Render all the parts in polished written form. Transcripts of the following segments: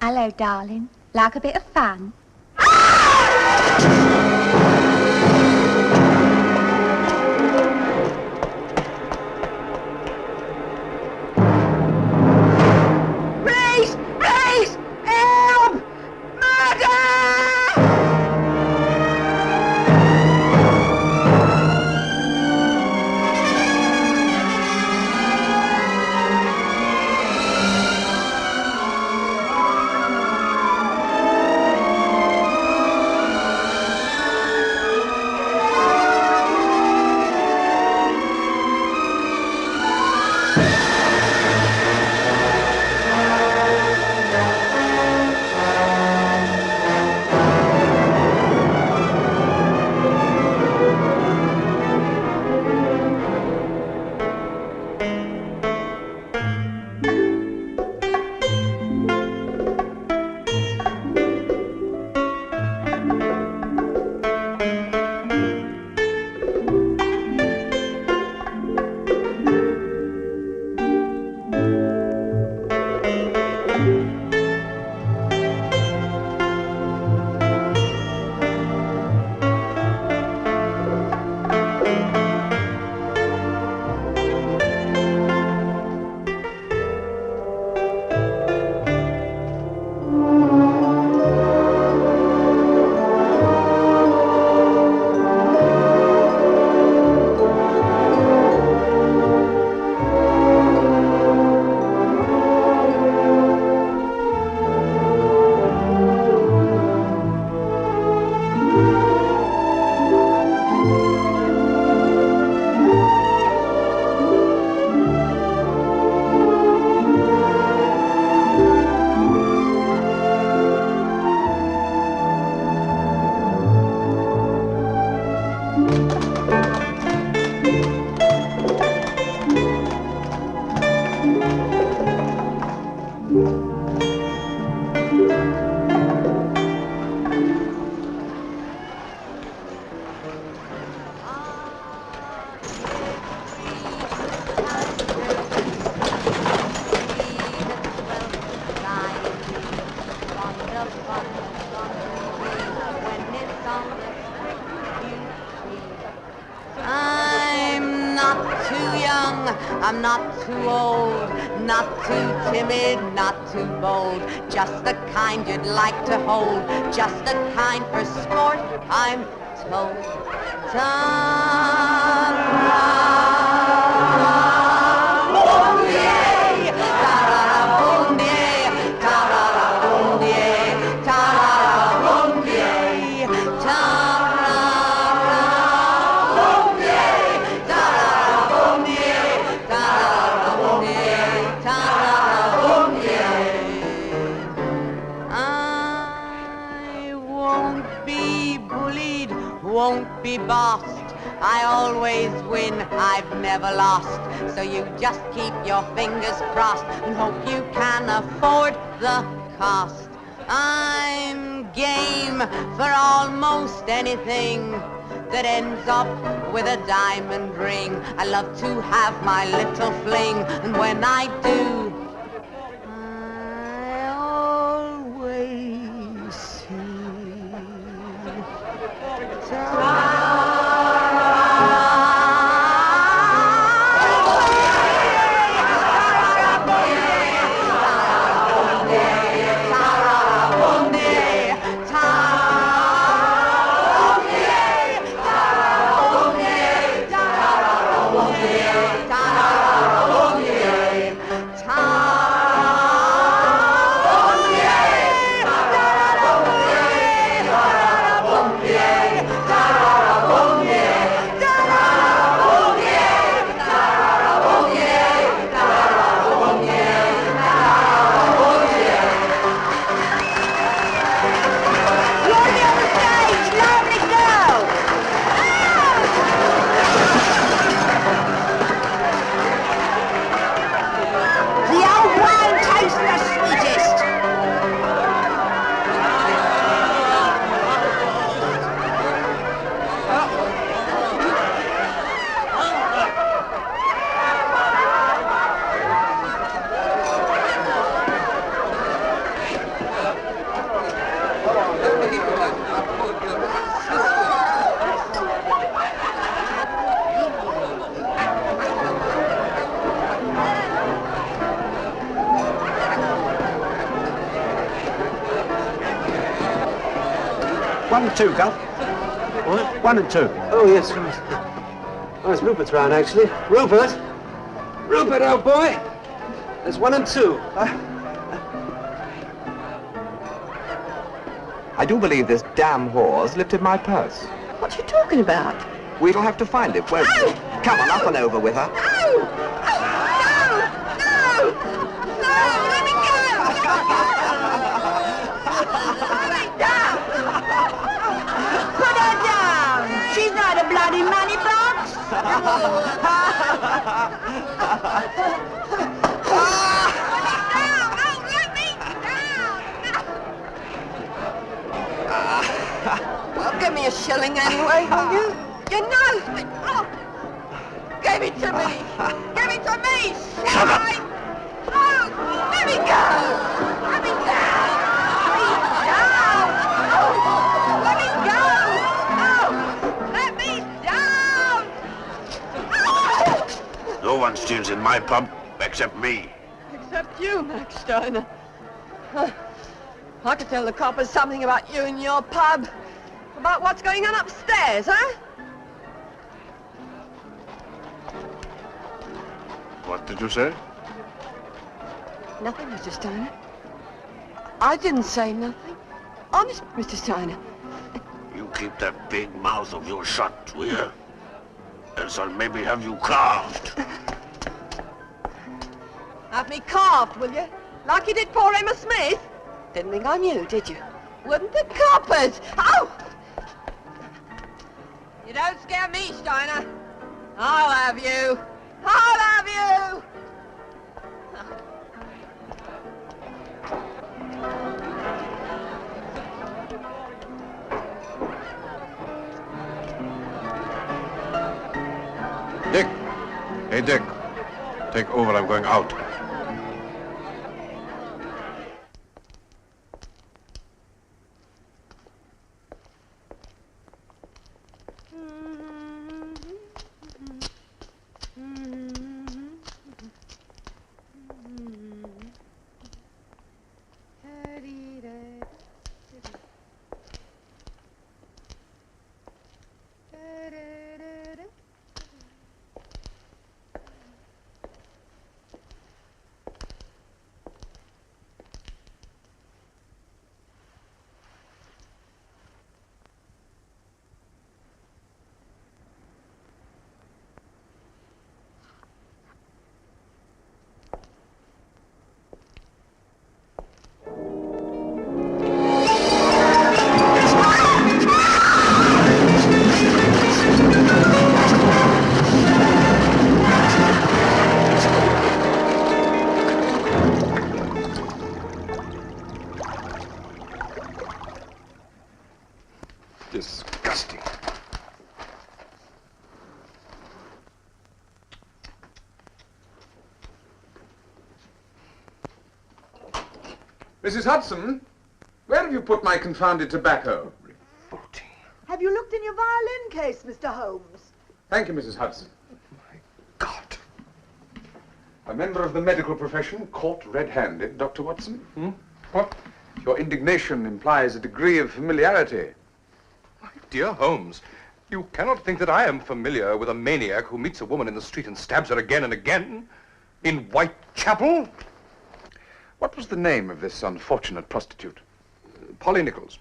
Hello, darling. Like a bit of fun? Please! Please! Help! Murder! I'm not too old, not too timid, not too bold. Just the kind you'd like to hold, just the kind for sport, I'm told. Ta-ra-ra-bum-yay, ta-ra-ra-bum-yay, ta-ra-ra-bum-yay, ta-ra-ra-bum-yay, won't be bossed. I always win, I've never lost. So you just keep your fingers crossed and hope you can afford the cost. I'm game for almost anything that ends up with a diamond ring. I love to have my little fling, and when I do, I always see. 1 and 2, Gulf. What? 1 and 2. Oh, yes, right. Oh, it's Rupert's round, actually. Rupert! Rupert, old boy! There's 1 and 2. I do believe this damn whore's lifted my purse. What are you talking about? We'll have to find it, won't we? Come on, up and over with her. No! Let me go! Let me down! Put her down! She's not a bloody money box! Well, give me a shilling anyway, will you? You know me! Oh. Give it to me! Give it to me! Shut up! Oh, let me go! Let me down! Let me down! Oh, let me down! No one steals in my pub except me. Except you, Max Steiner. I could tell the coppers something about you and your pub. About what's going on upstairs, huh? What did you say? Nothing, Mr. Steiner. I didn't say nothing. Honest, Mr. Steiner. You keep that big mouth of yours shut, will you? Else I'll maybe have you carved. Have me carved, will you? Like you did poor Emma Smith? Didn't think I knew, did you? Wouldn't the coppers? Oh! You don't scare me, Steiner. I'll have you. I'll have you! Dick! Hey, Dick. Take over, I'm going out. Disgusting. Mrs. Hudson, where have you put my confounded tobacco? Revolting. Have you looked in your violin case, Mr. Holmes? Thank you, Mrs. Hudson. My God. A member of the medical profession caught red-handed, Dr. Watson. What? Your indignation implies a degree of familiarity. My dear Holmes, you cannot think that I am familiar with a maniac who meets a woman in the street and stabs her again and again in Whitechapel? What was the name of this unfortunate prostitute? Polly Nichols.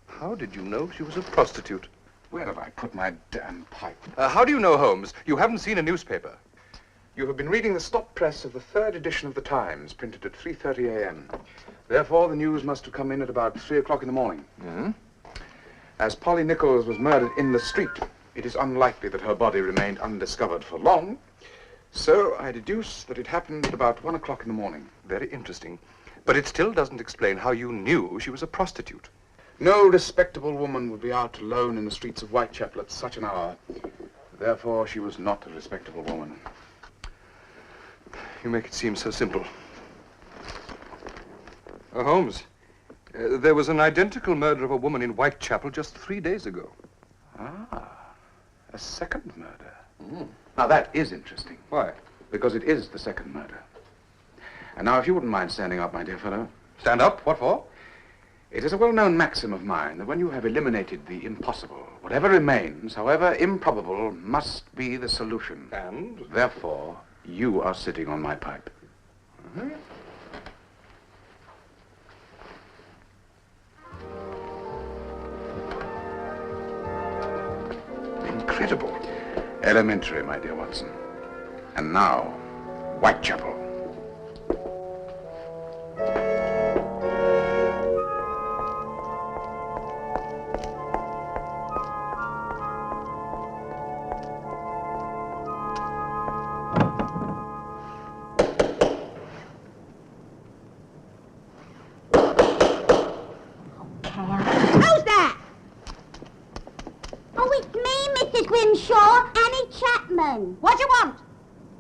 How did you know she was a prostitute? Where have I put my damn pipe? How do you know, Holmes? You haven't seen a newspaper. You have been reading the stop press of the 3rd edition of the Times, printed at 3:30 a.m. Therefore, the news must have come in at about 3 o'clock in the morning. As Polly Nichols was murdered in the street, it is unlikely that her body remained undiscovered for long. So I deduce that it happened at about 1 o'clock in the morning. Very interesting. But it still doesn't explain how you knew she was a prostitute. No respectable woman would be out alone in the streets of Whitechapel at such an hour. Therefore, she was not a respectable woman. You make it seem so simple. Holmes, there was an identical murder of a woman in Whitechapel just 3 days ago. Ah, a second murder. Now, that is interesting. Why? Because it is the second murder. And now, if you wouldn't mind standing up, my dear fellow. Stand up? What for? It is a well-known maxim of mine that when you have eliminated the impossible, whatever remains, however improbable, must be the solution. And? Therefore, you are sitting on my pipe. Incredible. Elementary, my dear Watson. And now, Whitechapel. Who's that? Oh, it's me, Mrs. Grimshaw, Annie Chapman. What do you want?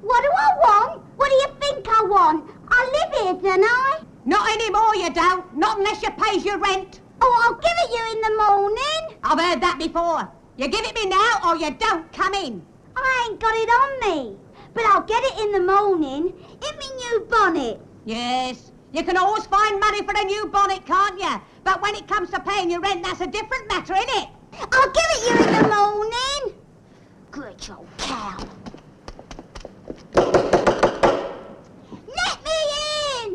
What do I want? What do you think I want? I live here, don't I? Not anymore, you don't. Not unless you pays your rent. Oh, I'll give it you in the morning. I've heard that before. You give it me now or you don't come in. I ain't got it on me. But I'll get it in the morning in me new bonnet. Yes, you can always find money for a new bonnet, can't you? But when it comes to paying your rent, that's a different matter, innit? I'll give it you in the morning. Good old cow. Let me in!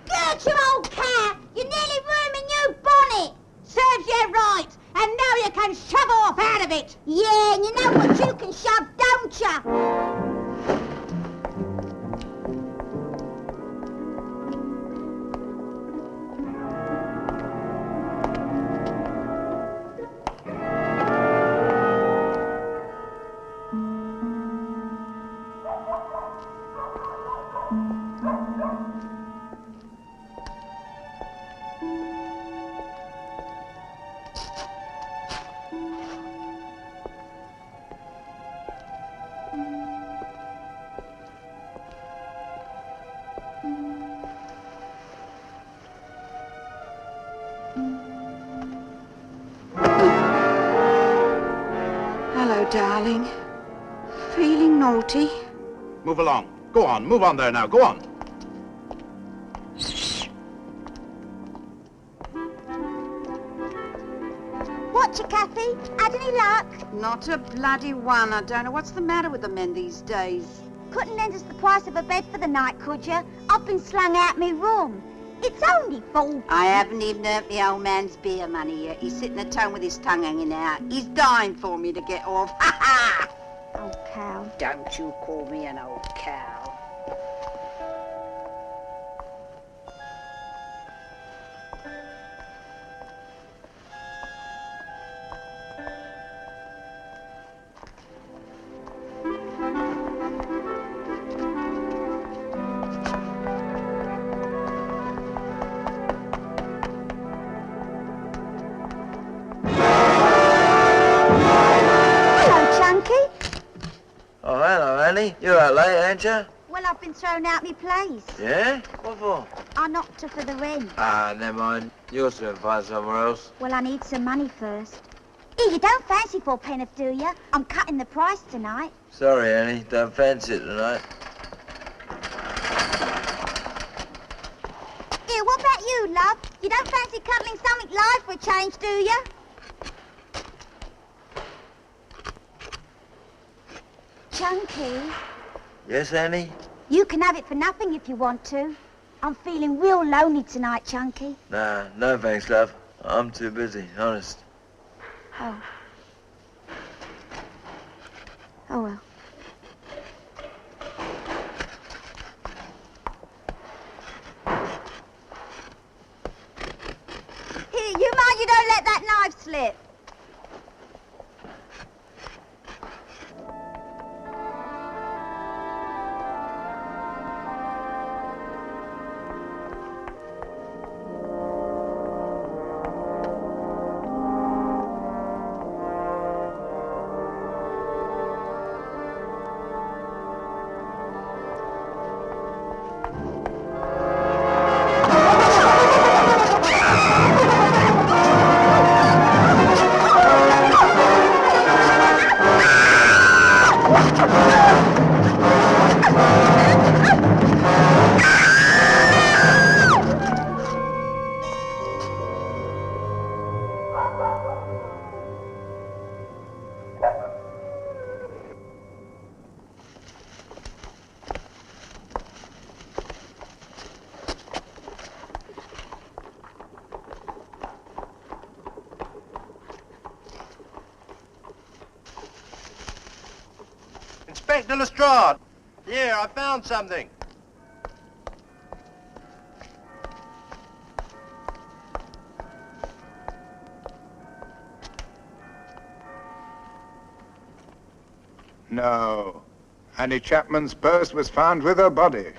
Good old cow. You nearly ruined my new bonnet. Serves you right. And now you can shove off out of it. Yeah, and you know what you can shove, don't you? Hello, darling. Feeling naughty? Move along. Go on. Move on there now. Go on. What's your Kathy? Had any luck? Not a bloody one. I don't know what's the matter with the men these days. Couldn't lend us the price of a bed for the night, could you? I've been slung out my room. It's only 4. I haven't even earned the old man's beer money yet. He's sitting at home with his tongue hanging out. He's dying for me to get off. Ha ha! Oh, cow. Don't you call me an old cow. You're out late, ain't you? Well, I've been thrown out my place. Yeah? What for? I knocked her for the rent. Ah, never mind. You'll soon find somewhere else. Well, I need some money first. Here, you don't fancy 4 do you? I'm cutting the price tonight. Sorry, Annie. Don't fancy it tonight. Here, what about you, love? You don't fancy cuddling something live for a change, do you? Chunky, Yes, Annie? you can have it for nothing if you want to. I'm feeling real lonely tonight, Chunky. Nah, no thanks, love. I'm too busy, honest. Oh. Oh, well. Here, you mind you don't let that knife slip. Inspector Lestrade. Here, I found something. No. Annie Chapman's purse was found with her body.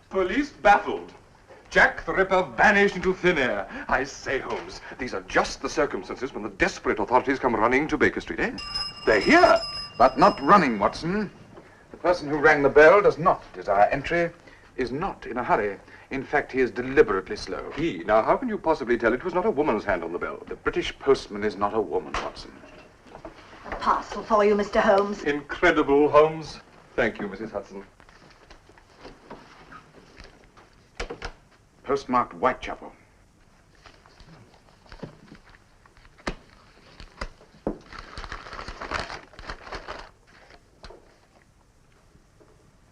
Police baffled. Jack the Ripper vanished into thin air. I say, Holmes, these are just the circumstances when the desperate authorities come running to Baker Street, eh? They're here. But not running, Watson. The person who rang the bell does not desire entry, is not in a hurry. In fact, he is deliberately slow. He? Now, how can you possibly tell it was not a woman's hand on the bell? The British postman is not a woman, Watson. A parcel for you, Mr. Holmes. Incredible, Holmes. Thank you, Mrs. Hudson. Postmarked Whitechapel.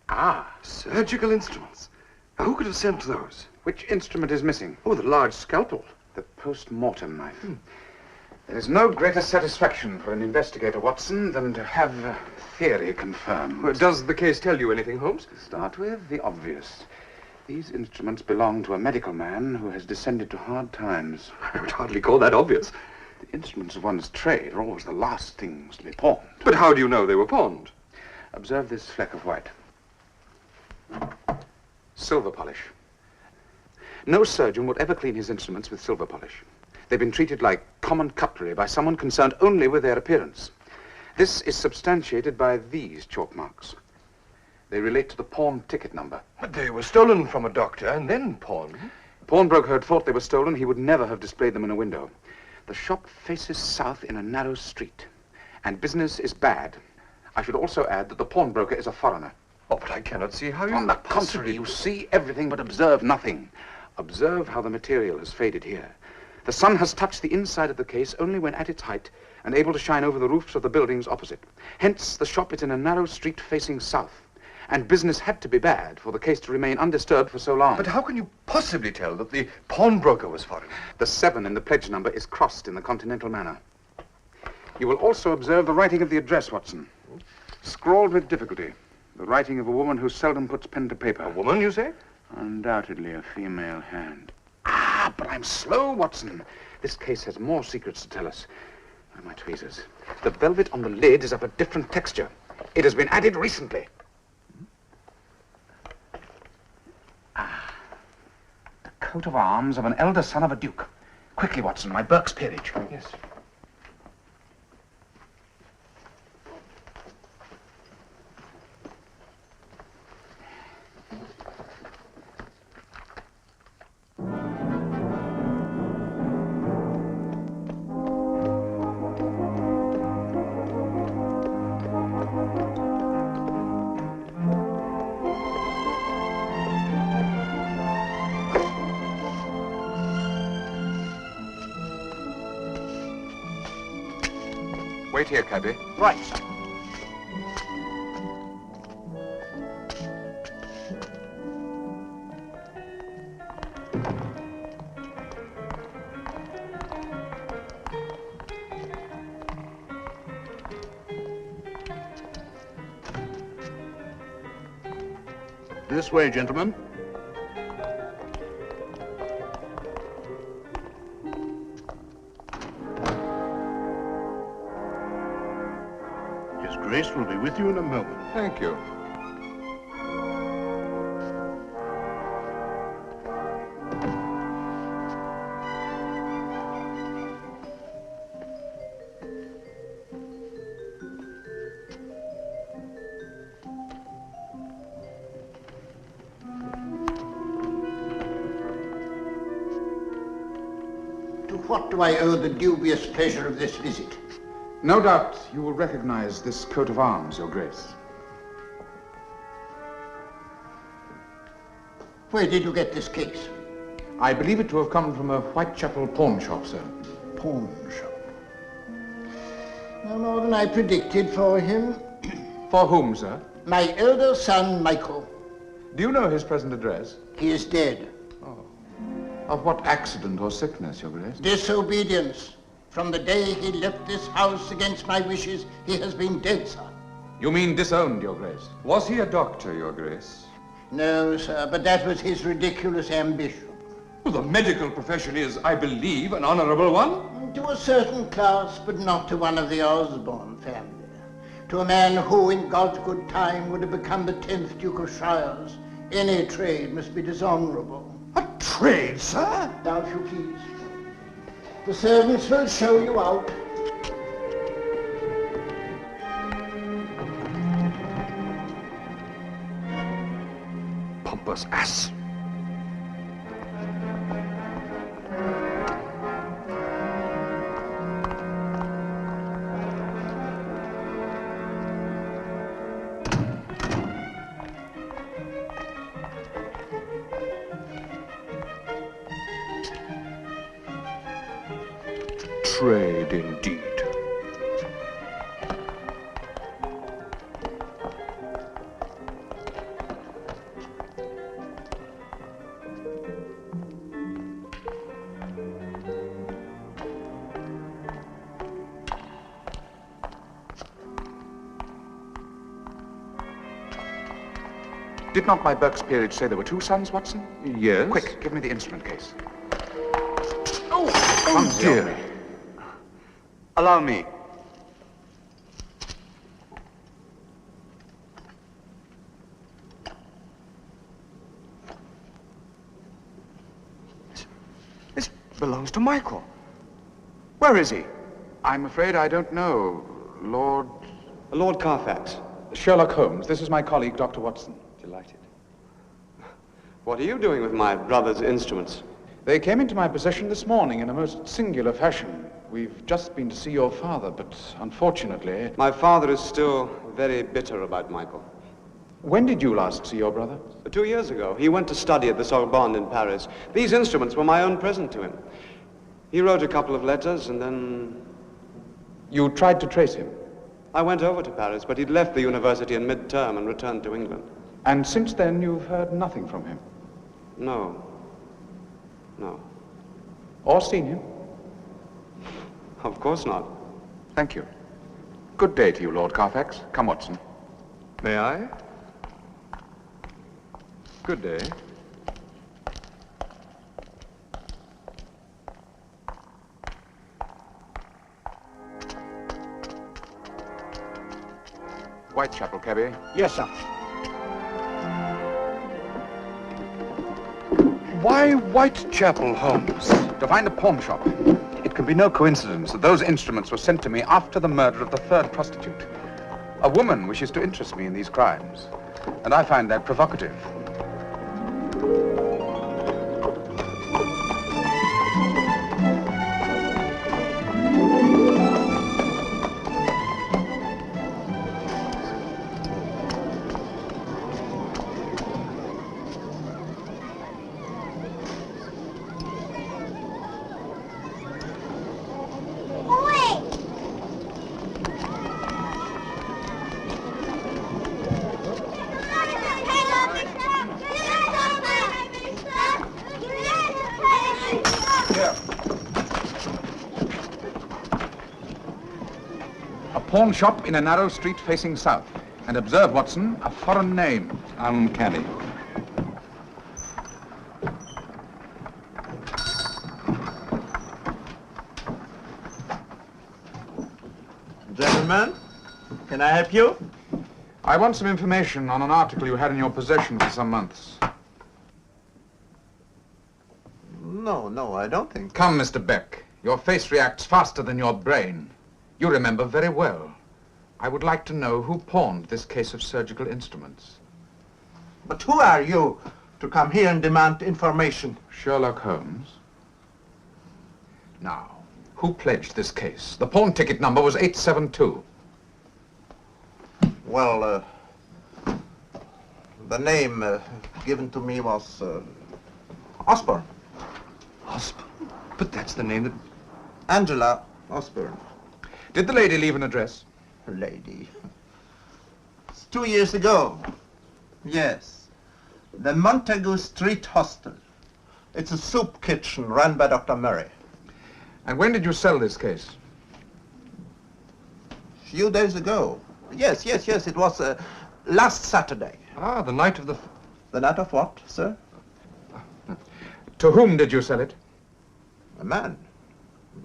Ah, surgical instruments. Now, who could have sent those? Which instrument is missing? Oh, the large scalpel. The post-mortem knife. There is no greater satisfaction for an investigator, Watson, than to have a theory confirmed. Well, does the case tell you anything, Holmes? To start with, the obvious. These instruments belong to a medical man who has descended to hard times. I would hardly call that obvious. The instruments of one's trade are always the last things to be pawned. But how do you know they were pawned? Observe this fleck of white. Silver polish. No surgeon would ever clean his instruments with silver polish. They've been treated like common cutlery by someone concerned only with their appearance. This is substantiated by these chalk marks. They relate to the pawn ticket number. But they were stolen from a doctor and then pawned. The pawnbroker had thought they were stolen. He would never have displayed them in a window. The shop faces south in a narrow street, and business is bad. I should also add that the pawnbroker is a foreigner. Oh, but I cannot see how you... On the contrary, you see everything but observe nothing. Observe how the material has faded here. The sun has touched the inside of the case only when at its height and able to shine over the roofs of the buildings opposite. Hence, the shop is in a narrow street facing south. And business had to be bad for the case to remain undisturbed for so long. But how can you possibly tell that the pawnbroker was foreign? The 7 in the pledge number is crossed in the continental manner. You will also observe the writing of the address, Watson. Scrawled with difficulty. The writing of a woman who seldom puts pen to paper. A woman, you say? Undoubtedly a female hand. Ah, but I'm slow, Watson. This case has more secrets to tell us. Where are my tweezers? The velvet on the lid is of a different texture. It has been added recently. Ah, the coat of arms of an elder son of a duke. Quickly, Watson, my Burke's peerage. Yes. Wait here, cabby. Right, sir. This way, gentlemen. His Grace will be with you in a moment. Thank you. To what do I owe the dubious pleasure of this visit? No doubt you will recognize this coat of arms, Your Grace. Where did you get this case? I believe it to have come from a Whitechapel pawn shop, sir. Pawn shop. No more than I predicted for him. For whom, sir? My elder son, Michael. Do you know his present address? He is dead. Oh. Of what accident or sickness, Your Grace? Disobedience. From the day he left this house against my wishes, he has been dead, sir. You mean disowned, Your Grace? Was he a doctor, Your Grace? No, sir, but that was his ridiculous ambition. Well, the medical profession is, I believe, an honorable one. To a certain class, but not to one of the Osborne family. To a man who, in God's good time, would have become the 10th Duke of Shires, any trade must be dishonorable. A trade, sir? Now, if you please. The servants will show you out. Pompous ass. Trade indeed. Did not my Burke's peerage say there were 2 sons, Watson? Yes. Quick, give me the instrument case. Oh dear. Allow me. This belongs to Michael. Where is he? I'm afraid I don't know. Lord Carfax. Sherlock Holmes. This is my colleague, Dr. Watson. Delighted. What are you doing with my brother's instruments? They came into my possession this morning in a most singular fashion. We've just been to see your father, but unfortunately... My father is still very bitter about Michael. When did you last see your brother? 2 years ago. He went to study at the Sorbonne in Paris. These instruments were my own present to him. He wrote a couple of letters and then... You tried to trace him? I went over to Paris, but he'd left the university in mid-term and returned to England. And since then you've heard nothing from him? No. No. Or seen him? Of course not. Thank you. Good day to you, Lord Carfax. Come, Watson. May I? Good day. Whitechapel, cabby. Yes, sir. Why Whitechapel, Holmes? To find a pawn shop. It can be no coincidence that those instruments were sent to me after the murder of the 3rd prostitute. A woman wishes to interest me in these crimes, and I find that provocative. Pawn shop in a narrow street facing south. And observe, Watson, a foreign name. Uncanny. Gentlemen, can I help you? I want some information on an article you had in your possession for some months. No, I don't think. Come, Mr. Beck. Your face reacts faster than your brain. You remember very well. I would like to know who pawned this case of surgical instruments. But who are you to come here and demand information? Sherlock Holmes. Now, who pledged this case? The pawn ticket number was 872. Well, the name given to me was Osborne. Osborne? But that's the name that... Angela Osborne. Did the lady leave an address? Lady. It's 2 years ago. Yes. The Montague Street Hostel. It's a soup kitchen run by Dr. Murray. And when did you sell this case? A few days ago. Yes. It was last Saturday. Ah, the night of the... The night of what, sir? To whom did you sell it? A man.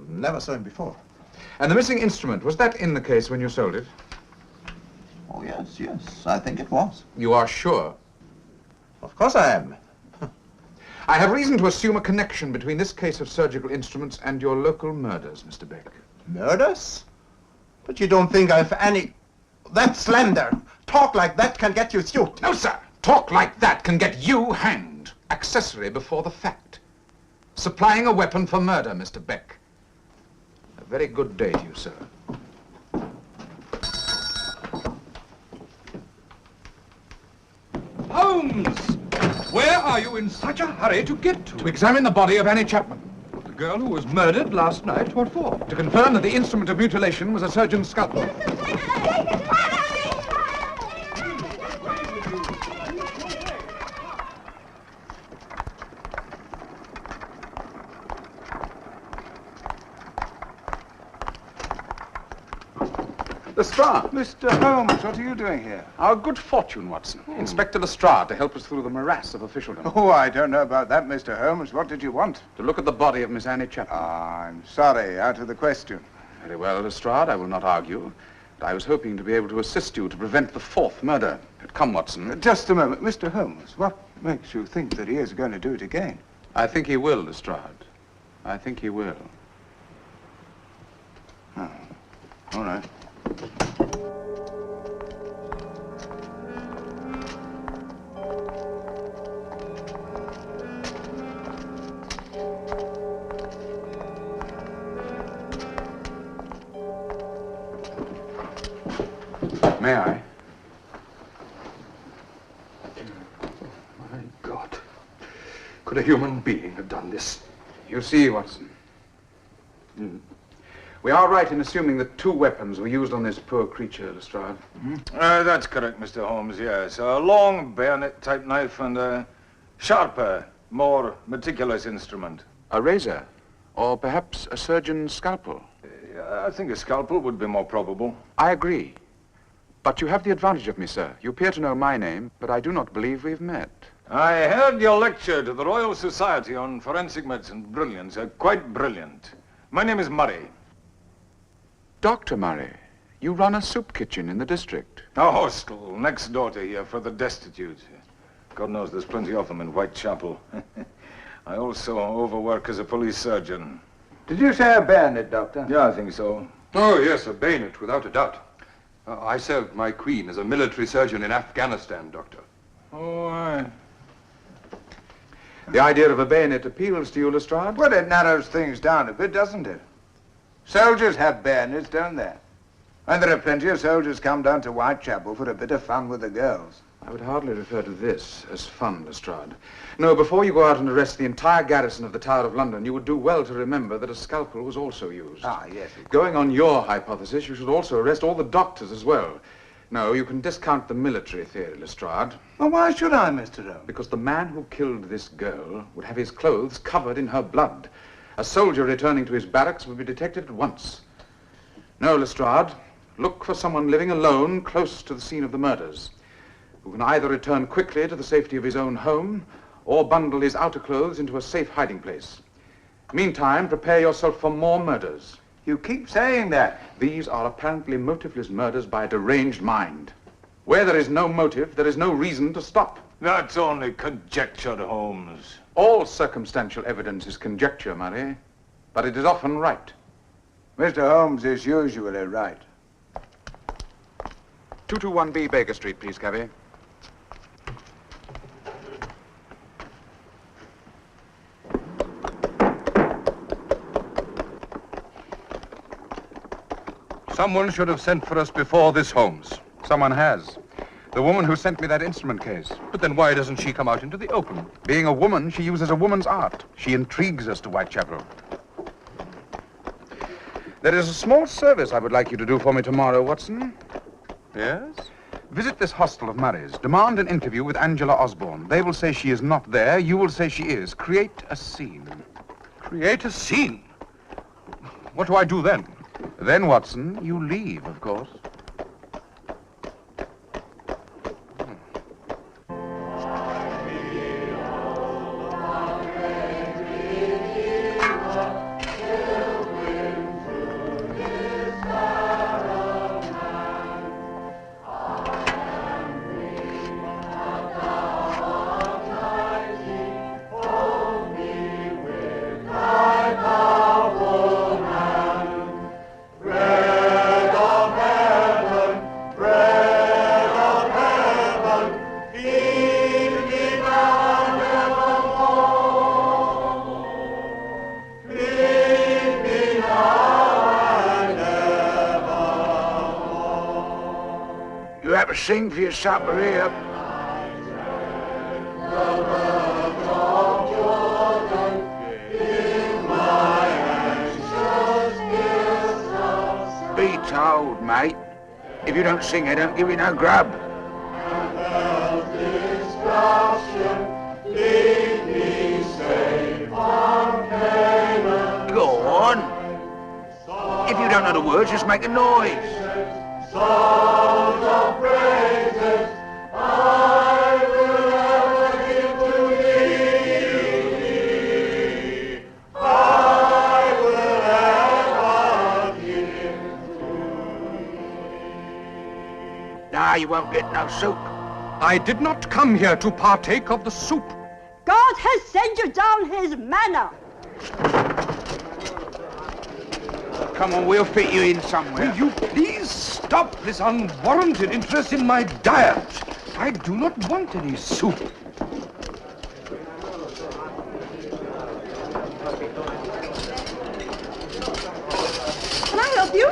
Never saw him before. And the missing instrument, was that in the case when you sold it? Oh, yes. I think it was. You are sure? Of course I am. I have reason to assume a connection between this case of surgical instruments and your local murders, Mr. Beck. Murders? But you don't think I've any... That's slander. Talk like that can get you sued. No, sir. Talk like that can get you hanged. Accessory before the fact. Supplying a weapon for murder, Mr. Beck. A very good day to you, sir. Holmes! Where are you in such a hurry to get to? To examine the body of Annie Chapman. The girl who was murdered last night? What for? To confirm that the instrument of mutilation was a surgeon's scalpel. Lestrade. Mr. Holmes, what are you doing here? Our good fortune, Watson. Inspector Lestrade to help us through the morass of officialdom. Oh, I don't know about that, Mr. Holmes. What did you want? To look at the body of Miss Annie Chapman. I'm sorry, out of the question. Very well, Lestrade, I will not argue. But I was hoping to be able to assist you to prevent the fourth murder. Come, Watson. Just a moment. Mr. Holmes, what makes you think that he is going to do it again? I think he will, Lestrade. I think he will. Oh, all right. May I? My God. Could a human being have done this? You see, Watson. We are right in assuming that two weapons were used on this poor creature, Lestrade. That's correct, Mr. Holmes, yes. A long bayonet-type knife and a sharper, more meticulous instrument. A razor? Or perhaps a surgeon's scalpel? I think a scalpel would be more probable. I agree. But you have the advantage of me, sir. You appear to know my name, but I do not believe we've met. I heard your lecture to the Royal Society on Forensic Medicine. Brilliant, quite brilliant. My name is Murray. Dr. Murray, you run a soup kitchen in the district. A hostel next door to here for the destitute. God knows there's plenty of them in Whitechapel. I also overwork as a police surgeon. Did you say a bayonet, Doctor? Yeah, I think so. Oh, yes, a bayonet, without a doubt. I served my queen as a military surgeon in Afghanistan, Doctor. Oh, aye. The idea of a bayonet appeals to you, Lestrade? Well, it narrows things down a bit, doesn't it? Soldiers have bayonets, don't they? And there are plenty of soldiers come down to Whitechapel for a bit of fun with the girls. I would hardly refer to this as fun, Lestrade. No, before you go out and arrest the entire garrison of the Tower of London, you would do well to remember that a scalpel was also used. Ah, yes. Going on your hypothesis, you should also arrest all the doctors as well. No, you can discount the military theory, Lestrade. Well, why should I, Mr. Holmes? Because the man who killed this girl would have his clothes covered in her blood. A soldier returning to his barracks would be detected at once. No, Lestrade, look for someone living alone close to the scene of the murders, who can either return quickly to the safety of his own home or bundle his outer clothes into a safe hiding place. Meantime, prepare yourself for more murders. You keep saying that. These are apparently motiveless murders by a deranged mind. Where there is no motive, there is no reason to stop. That's only conjecture, Holmes. All circumstantial evidence is conjecture, Murray, but it is often right. Mr. Holmes is usually right. 221B Baker Street, please, cabby. Someone should have sent for us before this, Holmes. Someone has. The woman who sent me that instrument case. But then why doesn't she come out into the open? Being a woman, she uses a woman's art. She intrigues us to Whitechapel. There is a small service I would like you to do for me tomorrow, Watson. Yes? Visit this hostel of Murray's. Demand an interview with Angela Osborne. They will say she is not there. You will say she is. Create a scene. Create a scene? What do I do then? Then, Watson, you leave, of course. Sing for your supper here. Be told, mate. If you don't sing, I don't give you no grub. Go on. If you don't know the words, just make a noise. Songs of praises I will ever give to thee. I will ever give to thee. Nah, you won't get no soup. I did not come here to partake of the soup. God has sent you down his manna. Come on, we'll fit you in somewhere. Will you please stop this unwarranted interest in my diet? I do not want any soup. Can I help you?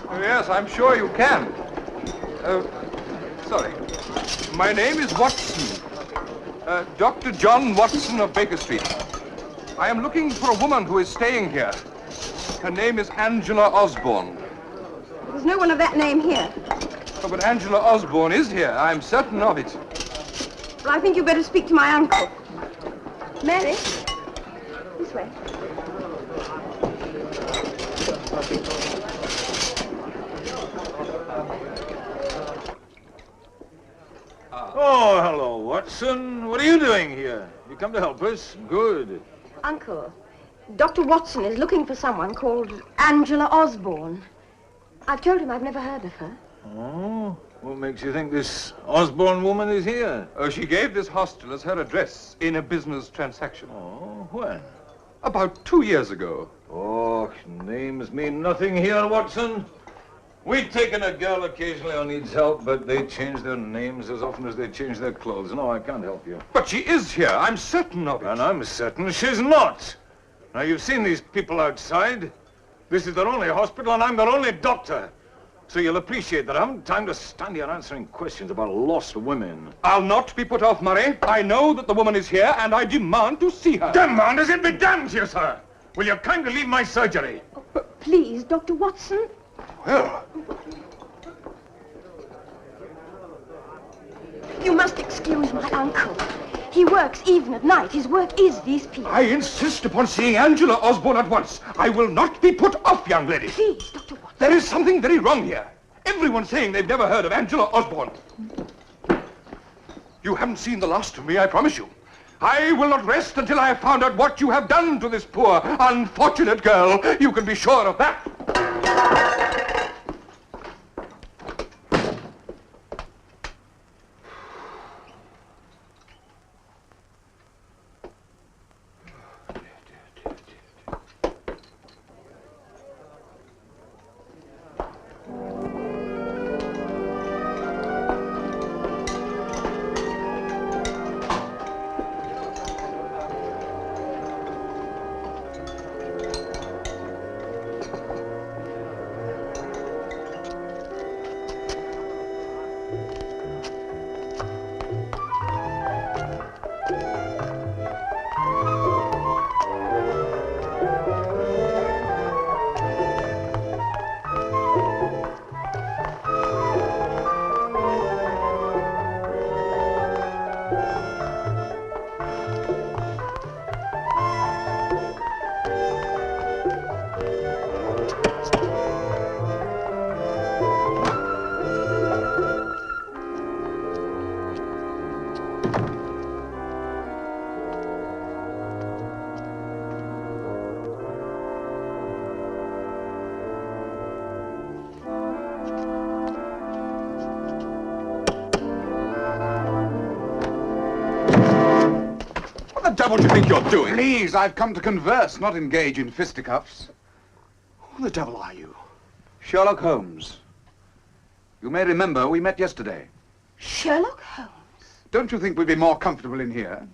Oh, yes, I'm sure you can. Sorry. My name is Watson. Dr. John Watson of Baker Street. I am looking for a woman who is staying here. Her name is Angela Osborne. There's no one of that name here. Oh, but Angela Osborne is here. I'm certain of it. Well, I think you better speak to my uncle. Mary, this way. Oh, hello, Watson. What are you doing here? You come to help us? Good. Uncle, Dr. Watson is looking for someone called Angela Osborne. I've told him I've never heard of her. Oh, what makes you think this Osborne woman is here? Oh, she gave this hostel as her address in a business transaction. Oh, when? About 2 years ago. Oh, names mean nothing here, Watson. We've taken a girl occasionally who needs help, but they change their names as often as they change their clothes. No, I can't help you. But she is here. I'm certain of it. And I'm certain she's not. Now, you've seen these people outside. This is their only hospital, and I'm their only doctor. So you'll appreciate that I haven't time to stand here answering questions about lost women. I'll not be put off, Murray. I know that the woman is here, and I demand to see her. Demand as it be damned to you, sir. Will you kindly leave my surgery? Oh, but please, Dr. Watson. Well, you must excuse my uncle. He works even at night. His work is these people. I insist upon seeing Angela Osborne at once. I will not be put off, young lady. Please, Dr. Watson. There is something very wrong here. Everyone's saying they've never heard of Angela Osborne. You haven't seen the last of me, I promise you. I will not rest until I have found out what you have done to this poor, unfortunate girl. You can be sure of that. What the devil do you think you're doing? Please, I've come to converse, not engage in fisticuffs. Who the devil are you? Sherlock Holmes. You may remember we met yesterday. Sherlock Holmes? Don't you think we'd be more comfortable in here?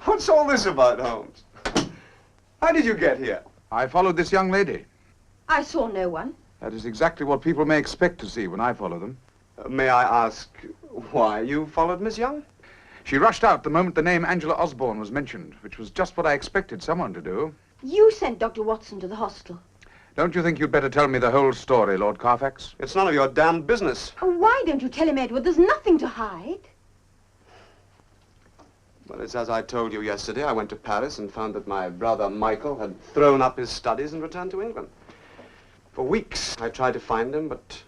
What's all this about, Holmes? How did you get here? I followed this young lady. I saw no one. That is exactly what people may expect to see when I follow them. May I ask why you followed Miss Young? She rushed out the moment the name Angela Osborne was mentioned, which was just what I expected someone to do. You sent Dr. Watson to the hostel. Don't you think you'd better tell me the whole story, Lord Carfax? It's none of your damned business. Oh, why don't you tell him, Edward? There's nothing to hide. Well, it's as I told you yesterday. I went to Paris and found that my brother Michael had thrown up his studies and returned to England. For weeks I tried to find him, but...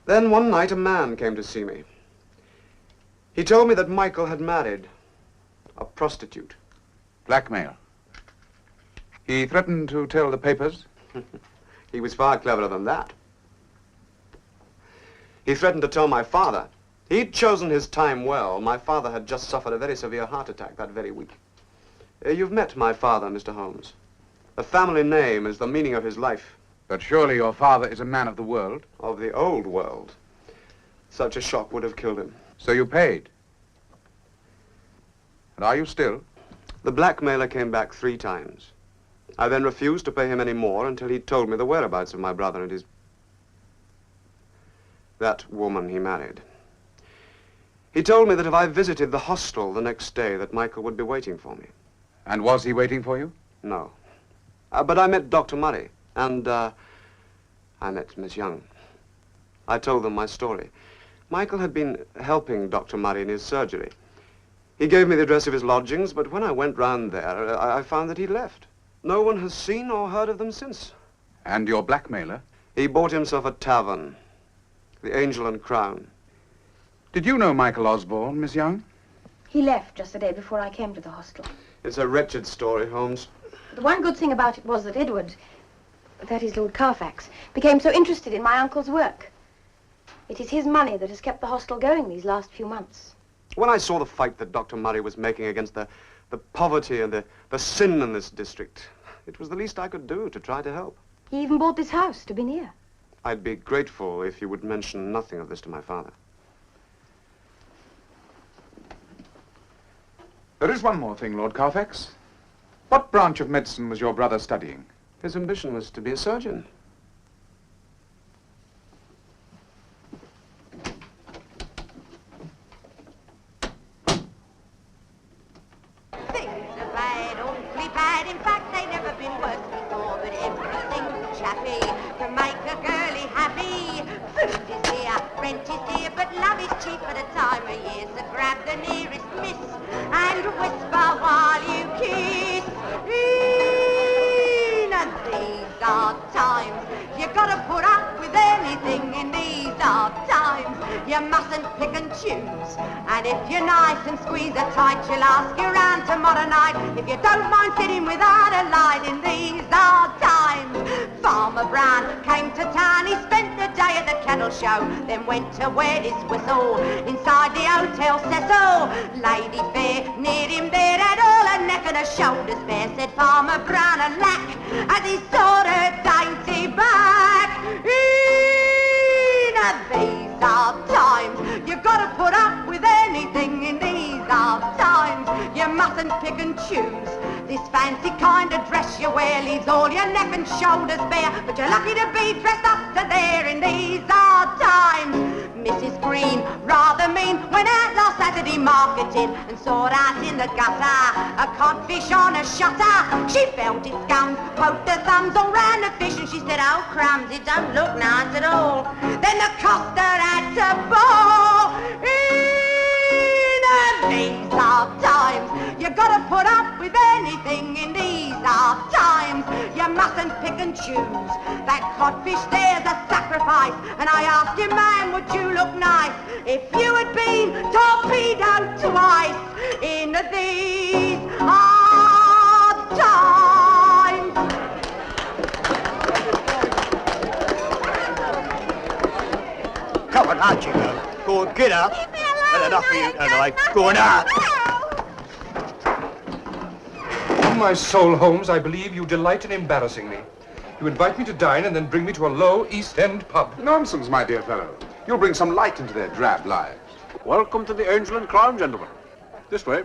Then one night a man came to see me. He told me that Michael had married a prostitute. Blackmail. He threatened to tell the papers? He was far cleverer than that. He threatened to tell my father. He'd chosen his time well. My father had just suffered a very severe heart attack that very week. You've met my father, Mr. Holmes. The family name is the meaning of his life. But surely your father is a man of the world? Of the old world. Such a shock would have killed him. So you paid? And are you still? The blackmailer came back 3 times. I then refused to pay him any more until he told me the whereabouts of my brother and his... that woman he married. He told me that if I visited the hostel the next day, that Michael would be waiting for me. And was he waiting for you? No. But I met Dr. Murray, and I met Miss Young. I told them my story. Michael had been helping Dr. Murray in his surgery. He gave me the address of his lodgings, but when I went round there, I found that he'd left. No one has seen or heard of them since. And your blackmailer? He bought himself a tavern, the Angel and Crown. Did you know Michael Osborne, Miss Young? He left just the day before I came to the hostel. It's a wretched story, Holmes. The one good thing about it was that Edward, that is Lord Carfax, became so interested in my uncle's work. It is his money that has kept the hostel going these last few months. When I saw the fight that Dr. Murray was making against the poverty and the sin in this district, it was the least I could do to try to help. He even bought this house to be near. I'd be grateful if you would mention nothing of this to my father. There is one more thing, Lord Carfax. What branch of medicine was your brother studying? His ambition was to be a surgeon. Things are bad, awfully bad. In fact, they've never been worse before. But everything's chappy to make a girlie happy. Food is dear, rent is dear, but love is cheap at a time of year. So grab the nearest miss and whisper while you kiss. And these are times you gotta put up with anything in these are times. You mustn't pick and choose. And if you're nice and squeeze her tight, she'll ask you round tomorrow night. If you don't mind sitting without a light in these are times. Farmer Brown came to town, he spent the day at the kennel show, then went to wet his whistle inside the Hotel Cecil. Lady Fair near him there had all her neck and her shoulders bare, said Farmer Brown a lack as he saw her dainty back. These are times you've got to put up with anything in these are times. You mustn't pick and choose. This fancy kind of dress you wear leaves all your neck and shoulders bare, but you're lucky to be dressed up to there in these are times. Mrs. Green, rather mean, went out last Saturday marketing and saw out in the gutter a codfish on a shutter. She felt its gums, poked her thumbs all round the fish, and she said, oh crumbs, it don't look nice at all. Then the coster had to bawl. These are times. You gotta put up with anything in these are times. You mustn't pick and choose. That codfish there's a sacrifice. And I asked you, man, would you look nice if you had been torpedoed twice in these are times? Come on, out you go. Go on, get up. Had enough of you tonight. Go on out. On my soul, Holmes, I believe you delight in embarrassing me. You invite me to dine and then bring me to a low East End pub. Nonsense, my dear fellow. You'll bring some light into their drab lives. Welcome to the Angel and Crown, gentlemen. This way.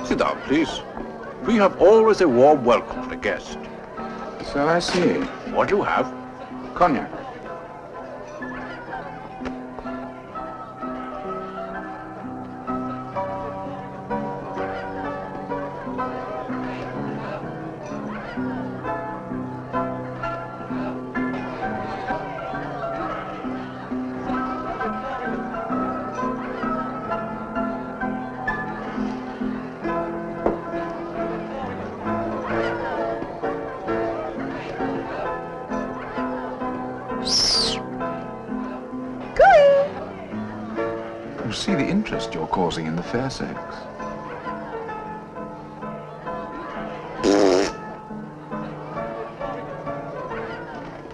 Sit down, please. We have always a warm welcome for a guest. So I see. What do you have? Cognac. You see the interest you're causing in the fair sex.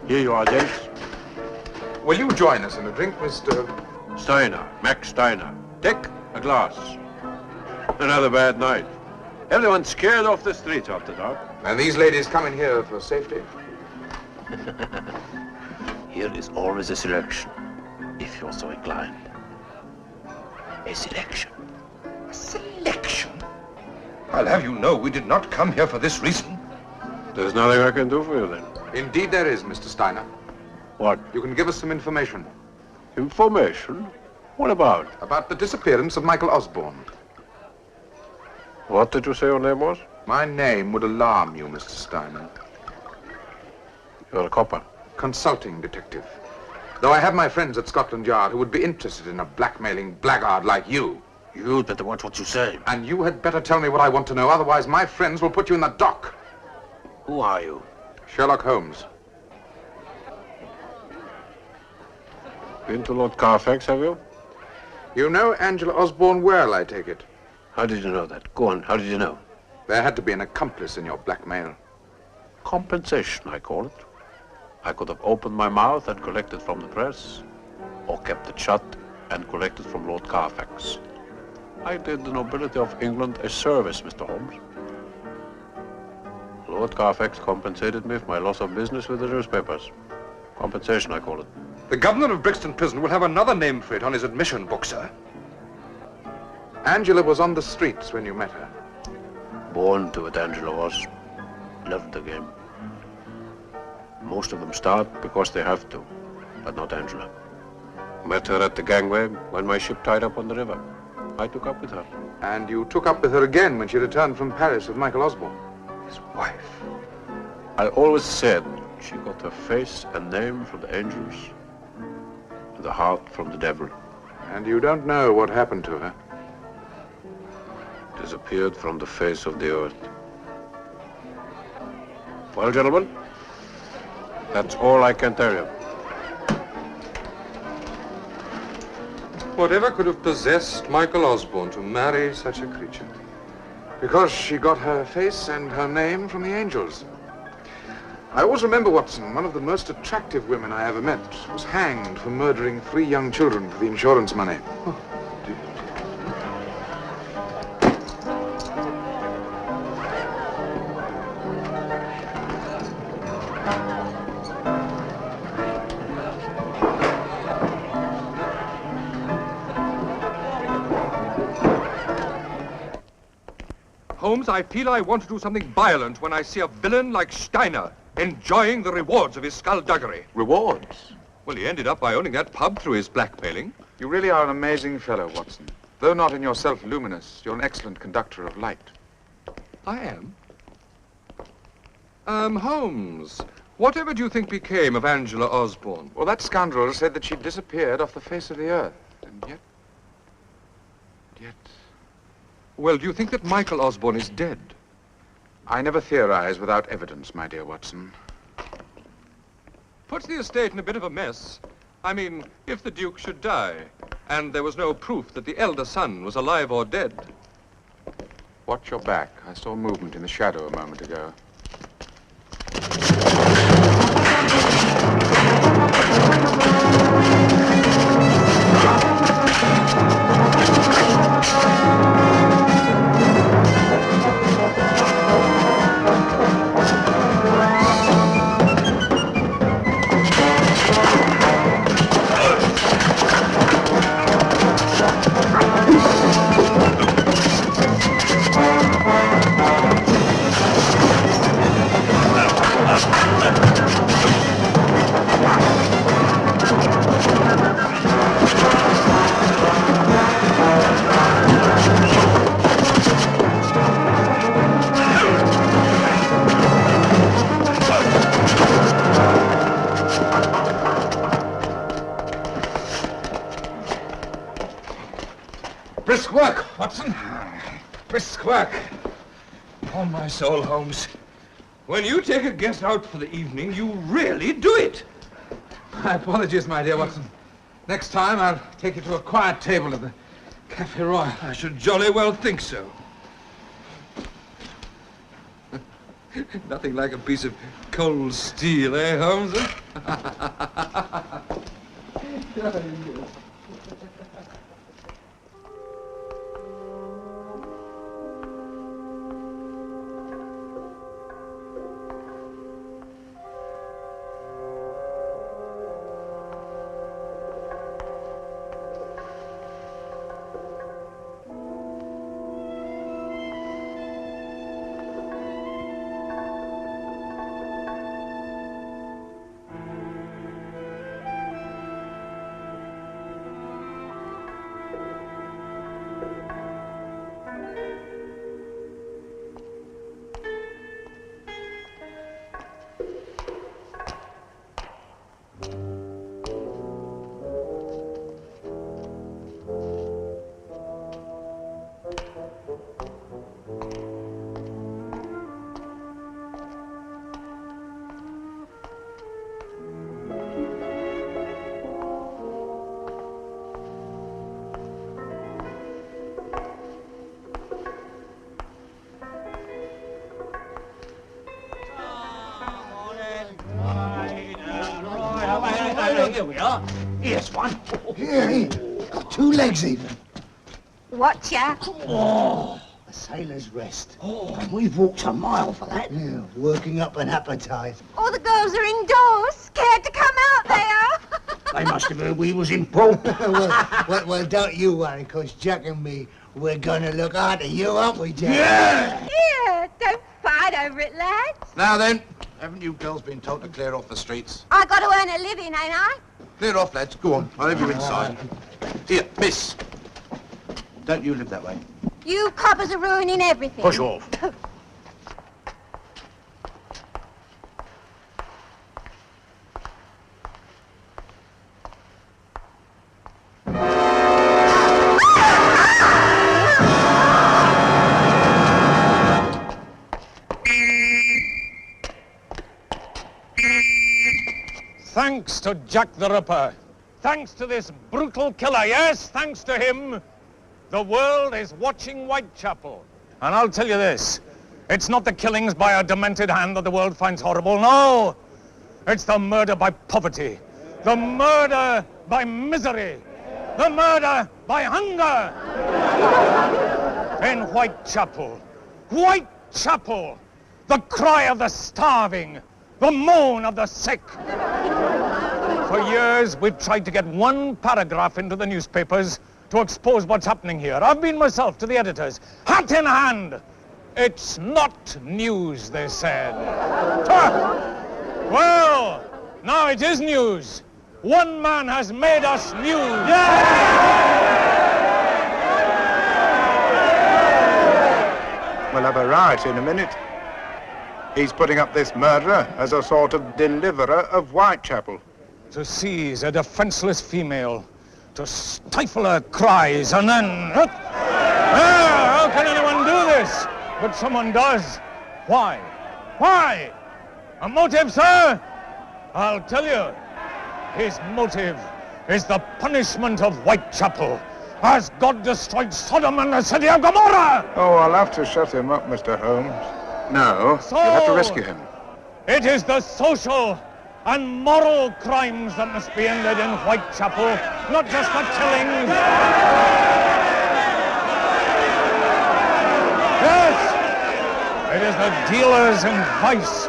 Here you are, Dench. Will you join us in a drink, Mr. Steiner, Max Steiner. Take a glass. Another bad night. Everyone's scared off the streets after dark. And these ladies come in here for safety? Here is always a selection, if you're so inclined. A selection. A selection? I'll have you know we did not come here for this reason. There's nothing I can do for you, then. Indeed there is, Mr. Steiner. What? You can give us some information. Information? What about? About the disappearance of Michael Osborne. What did you say your name was? My name would alarm you, Mr. Steiner. You're a copper. Consulting detective. Though I have my friends at Scotland Yard who would be interested in a blackmailing blackguard like you. You'd better watch what you say. And you had better tell me what I want to know, otherwise my friends will put you in the dock. Who are you? Sherlock Holmes. Been to Lord Carfax, have you? You know Angela Osborne well, I take it. How did you know that? Go on, how did you know? There had to be an accomplice in your blackmail. Compensation, I call it. I could have opened my mouth and collected from the press, or kept it shut and collected from Lord Carfax. I did the nobility of England a service, Mr. Holmes. Lord Carfax compensated me for my loss of business with the newspapers. Compensation, I call it. The governor of Brixton Prison will have another name for it on his admission book, sir. Angela was on the streets when you met her. Born to it, Angela was. Loved the game. Most of them start because they have to, but not Angela. Met her at the gangway when my ship tied up on the river. I took up with her. And you took up with her again when she returned from Paris with Michael Osborne, his wife. I always said she got her face and name from the angels, and the heart from the devil. And you don't know what happened to her? Disappeared from the face of the earth. Well, gentlemen, that's all I can tell you. Whatever could have possessed Michael Osborne to marry such a creature? Because she got her face and her name from the angels. I always remember, Watson, one of the most attractive women I ever met was hanged for murdering 3 young children for the insurance money. Oh, dear. Holmes, I feel I want to do something violent when I see a villain like Steiner enjoying the rewards of his skullduggery. Rewards? Well, he ended up by owning that pub through his blackmailing. You really are an amazing fellow, Watson. Though not in yourself luminous, you're an excellent conductor of light. I am. Holmes, Whatever do you think became of Angela Osborne? Well, that scoundrel said that she'd disappeared off the face of the earth. And yet... Well, do you think that Michael Osborne is dead? I never theorize without evidence, my dear Watson. Puts the estate in a bit of a mess. I mean, if the Duke should die, and there was no proof that the elder son was alive or dead. Watch your back. I saw movement in the shadow a moment ago. Brisk work, Watson. Brisk work. On my soul, Holmes. When you take a guest out for the evening, you really do it. My apologies, my dear Watson. Next time, I'll take you to a quiet table at the Cafe Royal. I should jolly well think so. Nothing like a piece of cold steel, eh, Holmes? Here we are. Here's one. Here, got 2 legs even. Watch ya. Oh, a sailor's rest. Oh, we've walked a mile for that. Yeah, working up an appetite. All the girls are indoors, scared to come out, they are. They must have heard we was in port. well, don't you worry, because Jack and me, we're gonna look after you, aren't we, Jack? Yeah! Here, don't fight over it, lads. Now then, haven't you girls been told to clear off the streets? I got to earn a living, ain't I? Clear off, lads. Go on. I'll have you inside. Here, miss. Don't you live that way? You coppers are ruining everything. Push off. Thanks to Jack the Ripper. Thanks to this brutal killer. Yes, thanks to him. The world is watching Whitechapel. And I'll tell you this. It's not the killings by a demented hand that the world finds horrible. No. It's the murder by poverty. The murder by misery. The murder by hunger. In Whitechapel. Whitechapel. The cry of the starving. The moan of the sick. For years, we've tried to get one paragraph into the newspapers to expose what's happening here. I've been myself to the editors, hat in hand. It's not news, they said. Well, now it is news. One man has made us news. We'll have a riot in a minute. He's putting up this murderer as a sort of deliverer of Whitechapel. To seize a defenseless female, to stifle her cries, and then... How can anyone do this? But someone does. Why? Why? A motive, sir? I'll tell you. His motive is the punishment of Whitechapel, as God destroyed Sodom and the city of Gomorrah! Oh, I'll have to shut him up, Mr. Holmes. No, So, you'll have to rescue him. It is the social and moral crimes that must be ended in Whitechapel, not just the killings. Yes, it is the dealers in vice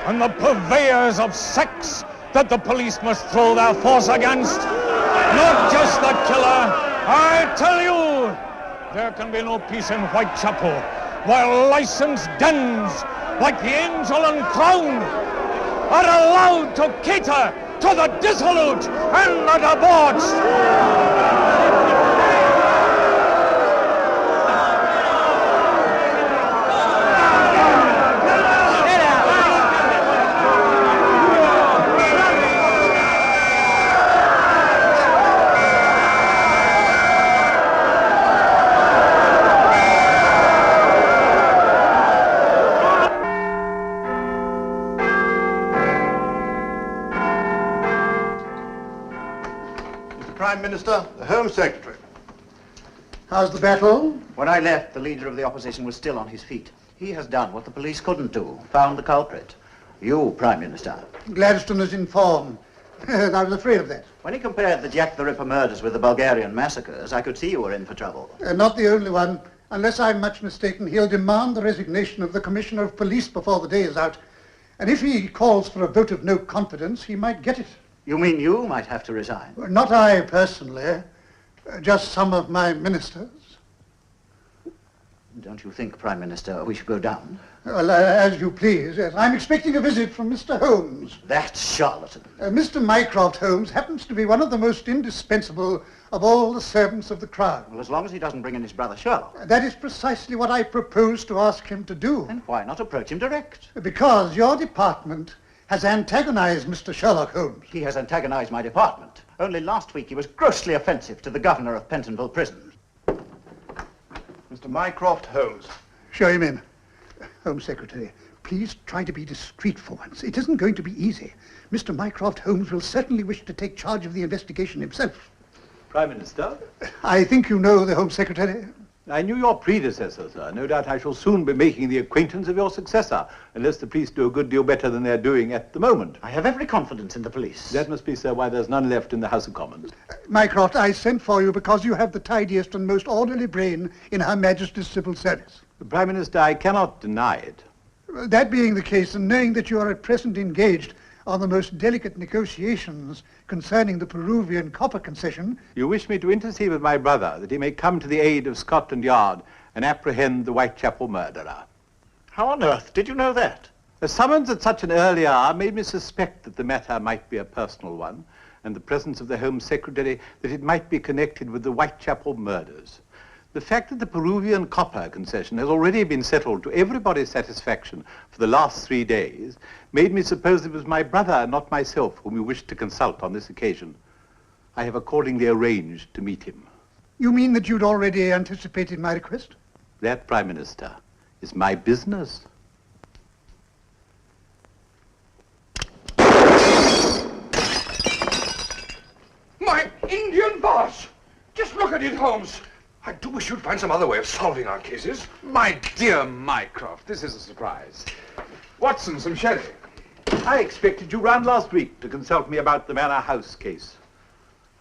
and the purveyors of sex that the police must throw their force against, not just the killer. I tell you, there can be no peace in Whitechapel while licensed dens like the Angel and Crown are allowed to cater to the dissolute and the debauched. Prime Minister, the Home Secretary. How's the battle? When I left, the leader of the opposition was still on his feet. He has done what the police couldn't do, found the culprit. You, Prime Minister. Gladstone is informed. I was afraid of that. When he compared the Jack the Ripper murders with the Bulgarian massacres, I could see you were in for trouble. Not the only one. Unless I'm much mistaken, he'll demand the resignation of the Commissioner of Police before the day is out. And if he calls for a vote of no confidence, he might get it. You mean you might have to resign? Not I, personally. Just some of my ministers. Don't you think, Prime Minister, we should go down? Well, as you please. Yes. I'm expecting a visit from Mr. Holmes. That charlatan. Mr. Mycroft Holmes happens to be one of the most indispensable of all the servants of the crown. Well, as long as he doesn't bring in his brother Sherlock. That is precisely what I propose to ask him to do. And why not approach him direct? Because your department has antagonized Mr. Sherlock Holmes. He has antagonized my department. Only last week he was grossly offensive to the governor of Pentonville Prison. Mr. Mycroft Holmes. Show him in. Home Secretary, please try to be discreet for once. It isn't going to be easy. Mr. Mycroft Holmes will certainly wish to take charge of the investigation himself. Prime Minister? I think you know the Home Secretary. I knew your predecessor, sir. No doubt I shall soon be making the acquaintance of your successor, unless the police do a good deal better than they're doing at the moment. I have every confidence in the police. That must be, sir, why there's none left in the House of Commons. Mycroft, I sent for you because you have the tidiest and most orderly brain in Her Majesty's civil service. Prime Minister, I cannot deny it. That being the case, and knowing that you are at present engaged on the most delicate negotiations concerning the Peruvian copper concession... You wish me to intercede with my brother that he may come to the aid of Scotland Yard and apprehend the Whitechapel murderer. How on earth did you know that? A summons at such an early hour made me suspect that the matter might be a personal one, and the presence of the Home Secretary that it might be connected with the Whitechapel murders. The fact that the Peruvian copper concession has already been settled to everybody's satisfaction for the last 3 days made me suppose it was my brother, not myself, whom you wished to consult on this occasion. I have accordingly arranged to meet him. You mean that you'd already anticipated my request? That, Prime Minister, is my business. My Indian boss! Just look at it, Holmes. I do wish you'd find some other way of solving our cases. My dear Mycroft, this is a surprise. Watson, some sherry. I expected you round last week to consult me about the Manor House case.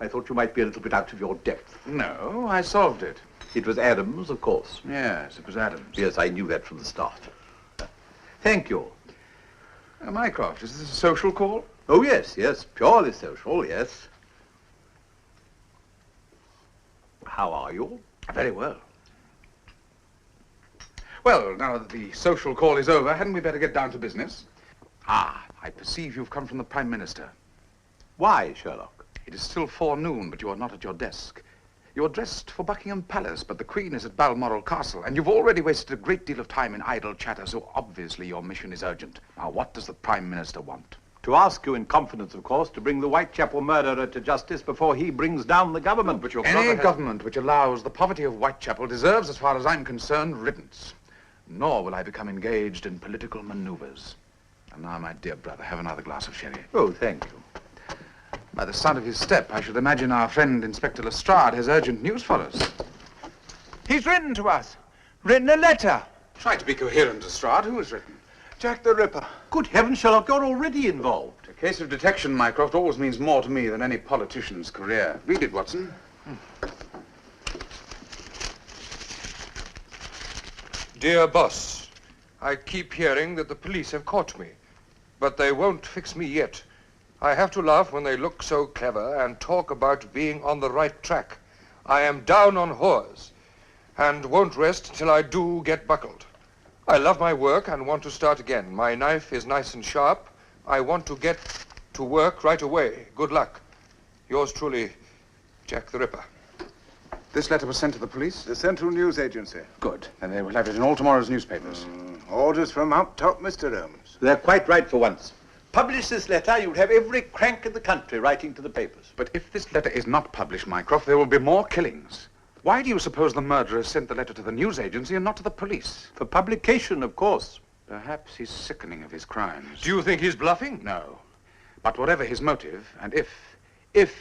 I thought you might be a little bit out of your depth. No, I solved it. It was Adams, of course. Yes, it was Adams. Yes, I knew that from the start. Thank you. Mycroft, is this a social call? Oh, yes, yes, purely social, yes. How are you? Very well. Well, now that the social call is over, hadn't we better get down to business? Ah, I perceive you've come from the Prime Minister. Why, Sherlock? It is still forenoon, but you are not at your desk. You're dressed for Buckingham Palace, but the Queen is at Balmoral Castle, and you've already wasted a great deal of time in idle chatter, so obviously your mission is urgent. Now, what does the Prime Minister want? To ask you in confidence, of course, to bring the Whitechapel murderer to justice before he brings down the government. But your Any government which allows the poverty of Whitechapel deserves, as far as I'm concerned, riddance. Nor will I become engaged in political maneuvers. And now, my dear brother, have another glass of sherry. Oh, thank you. By the sound of his step, I should imagine our friend Inspector Lestrade has urgent news for us. He's written to us. Written a letter. Try to be coherent, Lestrade. Who has written? Jack the Ripper. Good heavens, Sherlock, you're already involved. A case of detection, Mycroft, always means more to me than any politician's career. Read it, Watson. Dear boss, I keep hearing that the police have caught me, but they won't fix me yet. I have to laugh when they look so clever and talk about being on the right track. I am down on whores and won't rest till I do get buckled. I love my work and want to start again. My knife is nice and sharp. I want to get to work right away. Good luck. Yours truly, Jack the Ripper. This letter was sent to the police? The Central News Agency. Good. And they will have it in all tomorrow's newspapers. Orders from up top, Mr. Holmes. They're quite right for once. Publish this letter, you'd have every crank in the country writing to the papers. But if this letter is not published, Mycroft, there will be more killings. Why do you suppose the murderer sent the letter to the news agency and not to the police? For publication, of course. Perhaps he's sickening of his crimes. Do you think he's bluffing? No. But whatever his motive, and if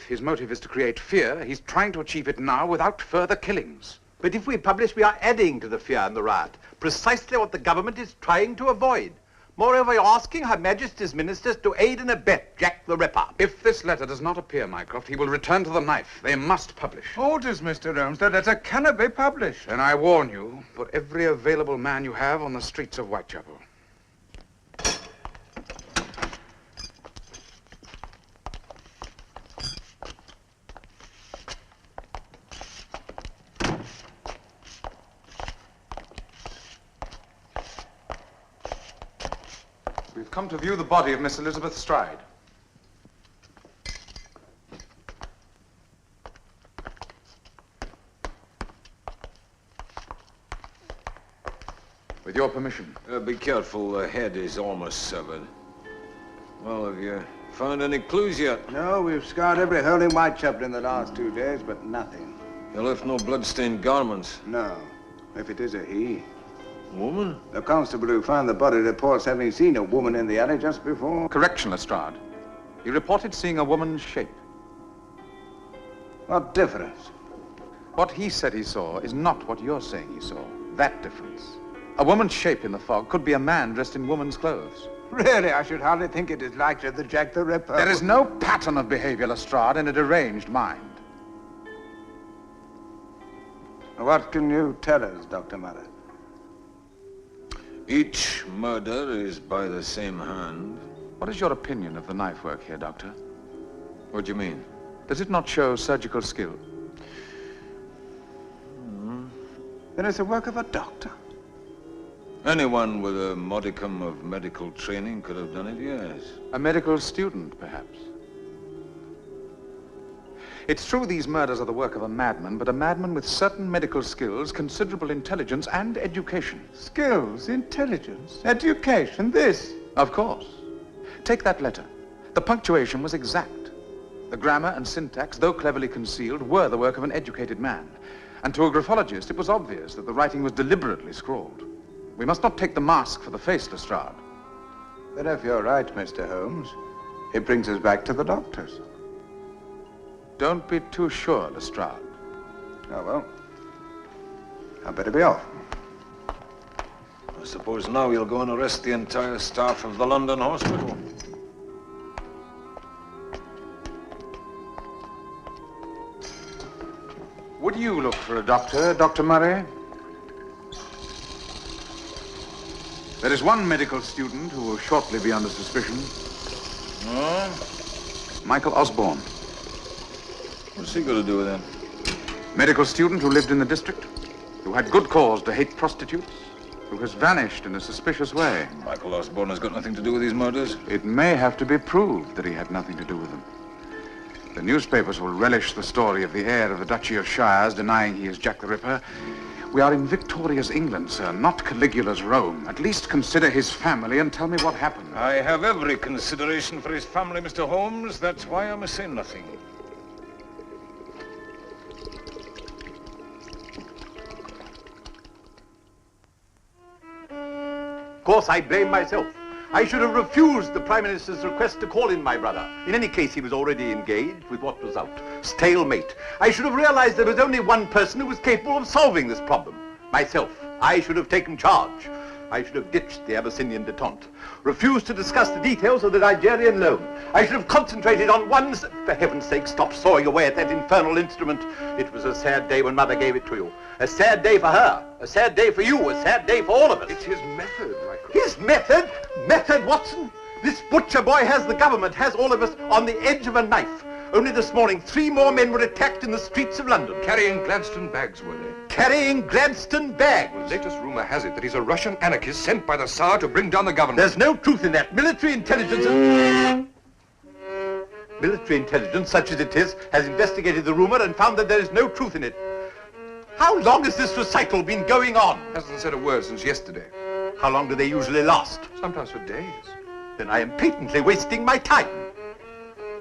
his motive is to create fear, he's trying to achieve it now without further killings. But if we publish, we are adding to the fear and the riot. Precisely what the government is trying to avoid. Moreover, you're asking Her Majesty's ministers to aid and abet Jack the Ripper. If this letter does not appear, Mycroft, he will return to the knife. They must publish. Orders, Mr. Holmes. The letter cannot be published. And I warn you, put every available man you have on the streets of Whitechapel. We've come to view the body of Miss Elizabeth Stride. With your permission. Be careful, the head is almost severed. Well, have you found any clues yet? No, we've scoured every hole in Whitechapel in the last 2 days, but nothing. You left no blood-stained garments? No. If it is a he. Woman? The constable who found the body reports having seen a woman in the alley just before. Correction, Lestrade. He reported seeing a woman's shape. What difference? What he said he saw is not what you're saying he saw. That difference. A woman's shape in the fog could be a man dressed in woman's clothes. Really, I should hardly think it is likely that Jack the Ripper... There is no pattern of behavior, Lestrade, in a deranged mind. What can you tell us, Dr. Murray? Each murder is by the same hand. What is your opinion of the knife work here, Doctor? What do you mean? Does it not show surgical skill? Then it's the work of a doctor. Anyone with a modicum of medical training could have done it, yes. A medical student, perhaps. It's true these murders are the work of a madman, but a madman with certain medical skills, considerable intelligence, and education. Skills, intelligence, education, this? Of course. Take that letter. The punctuation was exact. The grammar and syntax, though cleverly concealed, were the work of an educated man. And to a graphologist, it was obvious that the writing was deliberately scrawled. We must not take the mask for the face, Lestrade. But if you're right, Mr. Holmes, it brings us back to the doctors. Don't be too sure, Lestrade. Oh, well. I'd better be off. I suppose now you'll go and arrest the entire staff of the London hospital. Would you look for a doctor, Dr. Murray? There is one medical student who will shortly be under suspicion. Michael Osborne. What's he got to do with him? Medical student who lived in the district, who had good cause to hate prostitutes, who has vanished in a suspicious way. Michael Osborne has got nothing to do with these murders? It may have to be proved that he had nothing to do with them. The newspapers will relish the story of the heir of the Duchy of Shires denying he is Jack the Ripper. We are in Victoria's England, sir, not Caligula's Rome. At least consider his family and tell me what happened. I have every consideration for his family, Mr. Holmes. That's why I must say nothing. Of course, I blame myself. I should have refused the Prime Minister's request to call in my brother. In any case, he was already engaged with what was out. Stalemate. I should have realized there was only one person who was capable of solving this problem. Myself. I should have taken charge. I should have ditched the Abyssinian detente. Refused to discuss the details of the Nigerian loan. I should have concentrated on one... For heaven's sake, stop sawing away at that infernal instrument. It was a sad day when Mother gave it to you. A sad day for her. A sad day for you. A sad day for all of us. It's his method, Michael. His method? Method, Watson? This butcher boy has the government, has all of us on the edge of a knife. Only this morning, 3 more men were attacked in the streets of London. Carrying Gladstone bags, were they? Carrying Gladstone bags? The latest rumor has it that he's a Russian anarchist sent by the Tsar to bring down the government. There's no truth in that. Military intelligence, such as it is, has investigated the rumor and found that there is no truth in it. How long has this recital been going on? Hasn't said a word since yesterday. How long do they usually last? Sometimes for days. Then I am patently wasting my time.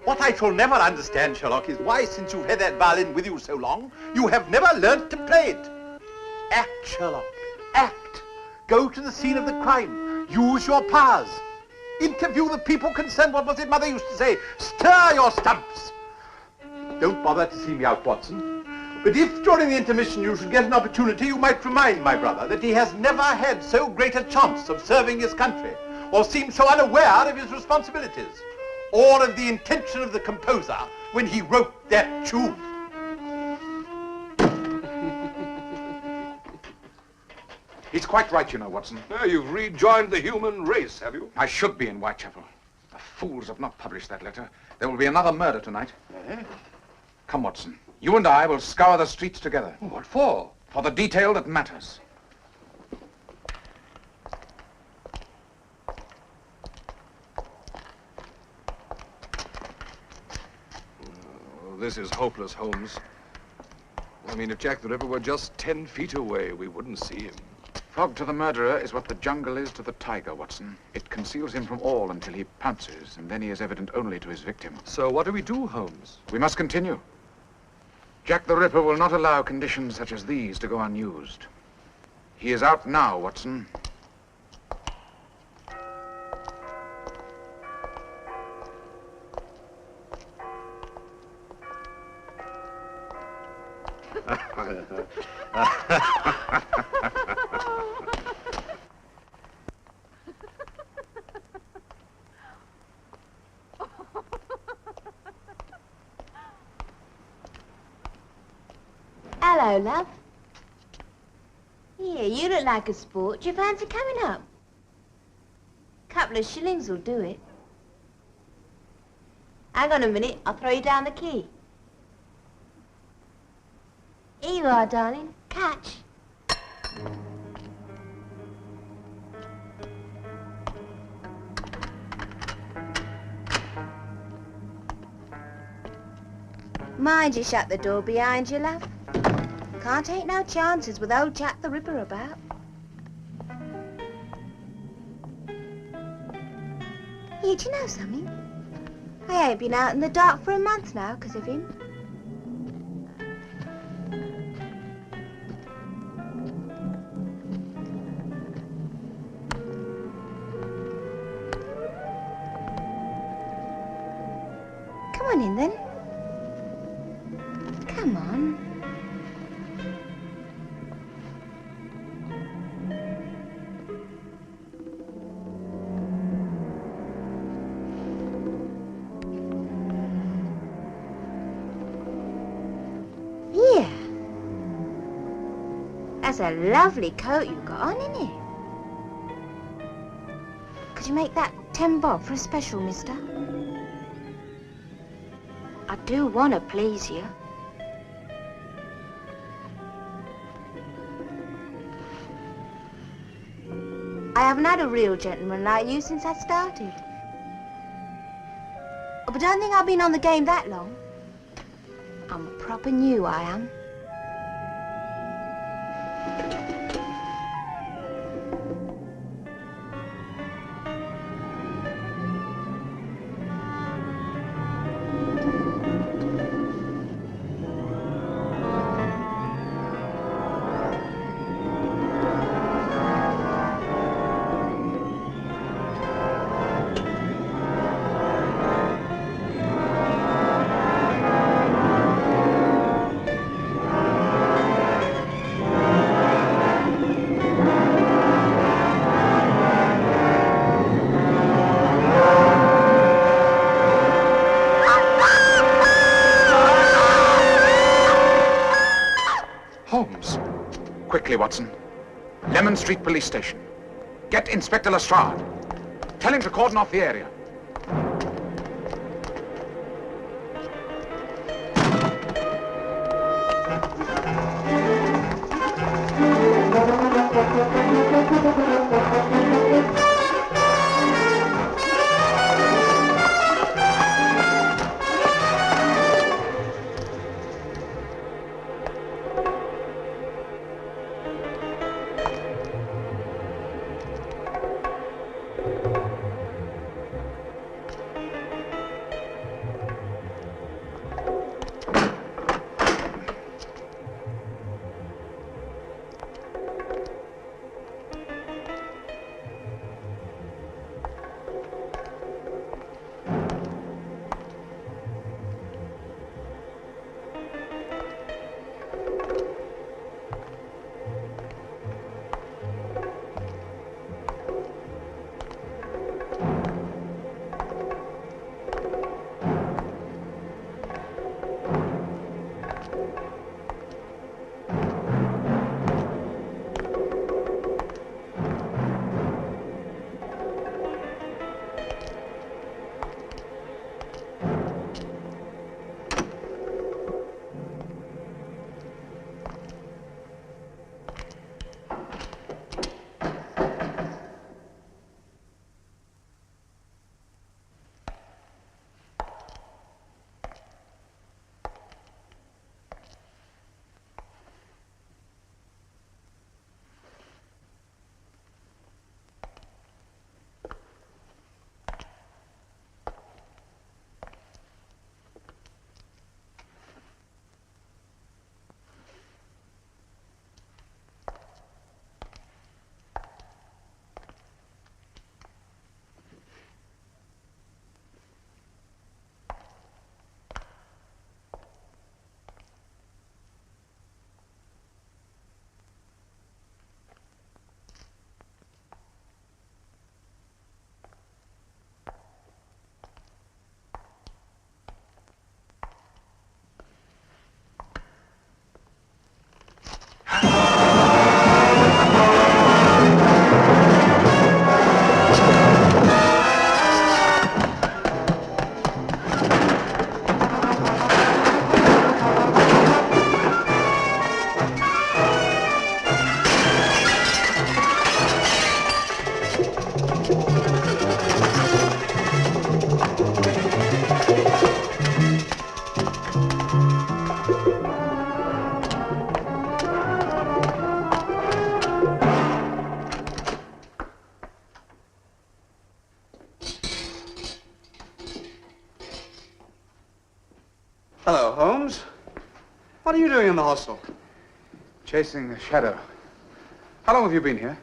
What I shall never understand, Sherlock, is why, since you've had that violin with you so long, you have never learnt to play it. Act, Sherlock. Act. Go to the scene of the crime. Use your powers. Interview the people concerned. What was it Mother used to say? Stir your stumps. Don't bother to see me out, Watson. But if during the intermission you should get an opportunity, you might remind my brother that he has never had so great a chance of serving his country, or seemed so unaware of his responsibilities, or of the intention of the composer when he wrote that tune. He's quite right, you know, Watson. Now you've rejoined the human race, have you? I should be in Whitechapel. The fools have not published that letter. There will be another murder tonight. Come, Watson. You and I will scour the streets together. What for? For the detail that matters. Oh, this is hopeless, Holmes. I mean, if Jack the Ripper were just 10 feet away, we wouldn't see him. Fog to the murderer is what the jungle is to the tiger, Watson. It conceals him from all until he pounces, and then he is evident only to his victim. So what do we do, Holmes? We must continue. Jack the Ripper will not allow conditions such as these to go unused. He is out now, Watson. Hello, love. Here, you look like a sport. Do you fancy coming up? Couple of shillings will do it. Hang on a minute, I'll throw you down the key. Here you are, darling. Catch. Mind you shut the door behind you, love. Can't take no chances with old Jack the Ripper about. Here, do you know something? I ain't been out in the dark for a month now because of him. Come on in then. Come on. Yeah. That's a lovely coat you've got on, isn't it? Could you make that 10 bob for a special, mister? I do want to please you. I haven't had a real gentleman like you since I started. Oh, but don't think I've been on the game that long. proper new, I am. Holmes. Quickly, Watson. Lemon Street Police Station. Get Inspector Lestrade. Tell him to cordon off the area. Hello, Holmes. What are you doing in the hostel? Chasing a shadow. How long have you been here?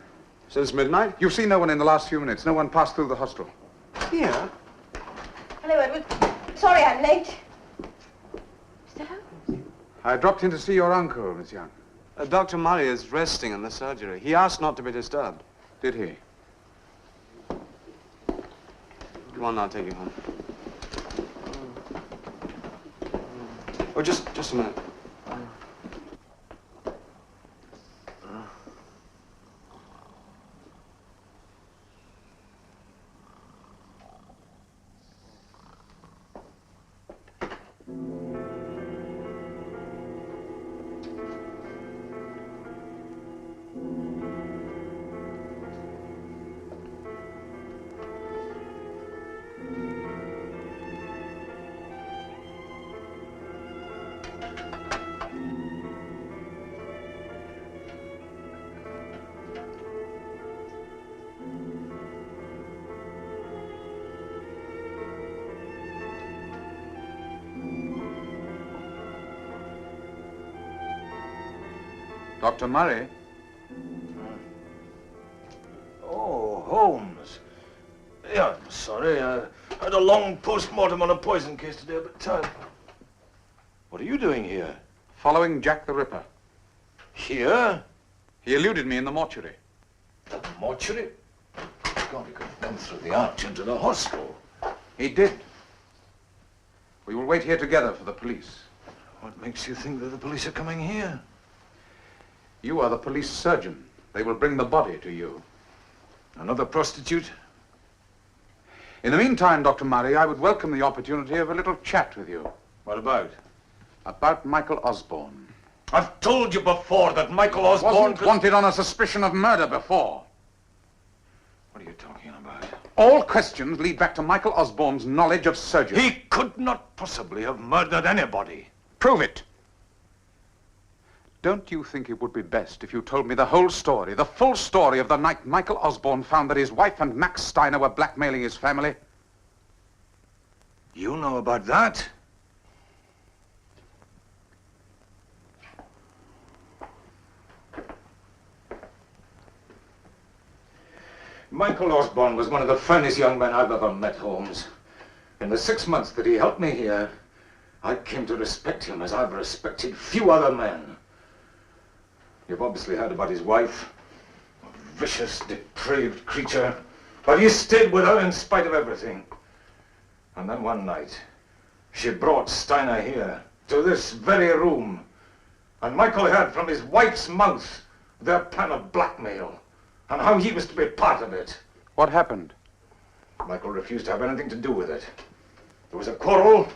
Since midnight. You've seen no one in the last few minutes. No one passed through the hostel. Here? Hello, Edward. Sorry I'm late. Mr. Holmes. I dropped in to see your uncle, Miss Young. Dr. Murray is resting in the surgery. He asked not to be disturbed. Did he? Come on now, I'll take you home. Oh, just a minute. Dr. Murray? Oh, Holmes. Yeah, I'm sorry. I had a long post-mortem on a poison case today, but what are you doing here? Following Jack the Ripper. Here? He eluded me in the mortuary. The mortuary? God, he could have gone through the arch into the hospital. He did. We will wait here together for the police. What makes you think that the police are coming here? You are the police surgeon. They will bring the body to you. Another prostitute? In the meantime, Dr. Murray, I would welcome the opportunity of a little chat with you. What about? About Michael Osborne. I've told you before that Michael Osborne wasn't wanted on a suspicion of murder before. What are you talking about? All questions lead back to Michael Osborne's knowledge of surgery. He could not possibly have murdered anybody. Prove it. Don't you think it would be best if you told me the whole story, the full story of the night Michael Osborne found that his wife and Max Steiner were blackmailing his family? You know about that? Michael Osborne was one of the finest young men I've ever met, Holmes. In the 6 months that he helped me here, I came to respect him as I've respected few other men. You've obviously heard about his wife, a vicious, depraved creature, but he stayed with her in spite of everything. And then one night, she brought Steiner here, to this very room, and Michael heard from his wife's mouth their plan of blackmail, and how he was to be part of it. What happened? Michael refused to have anything to do with it. There was a quarrel.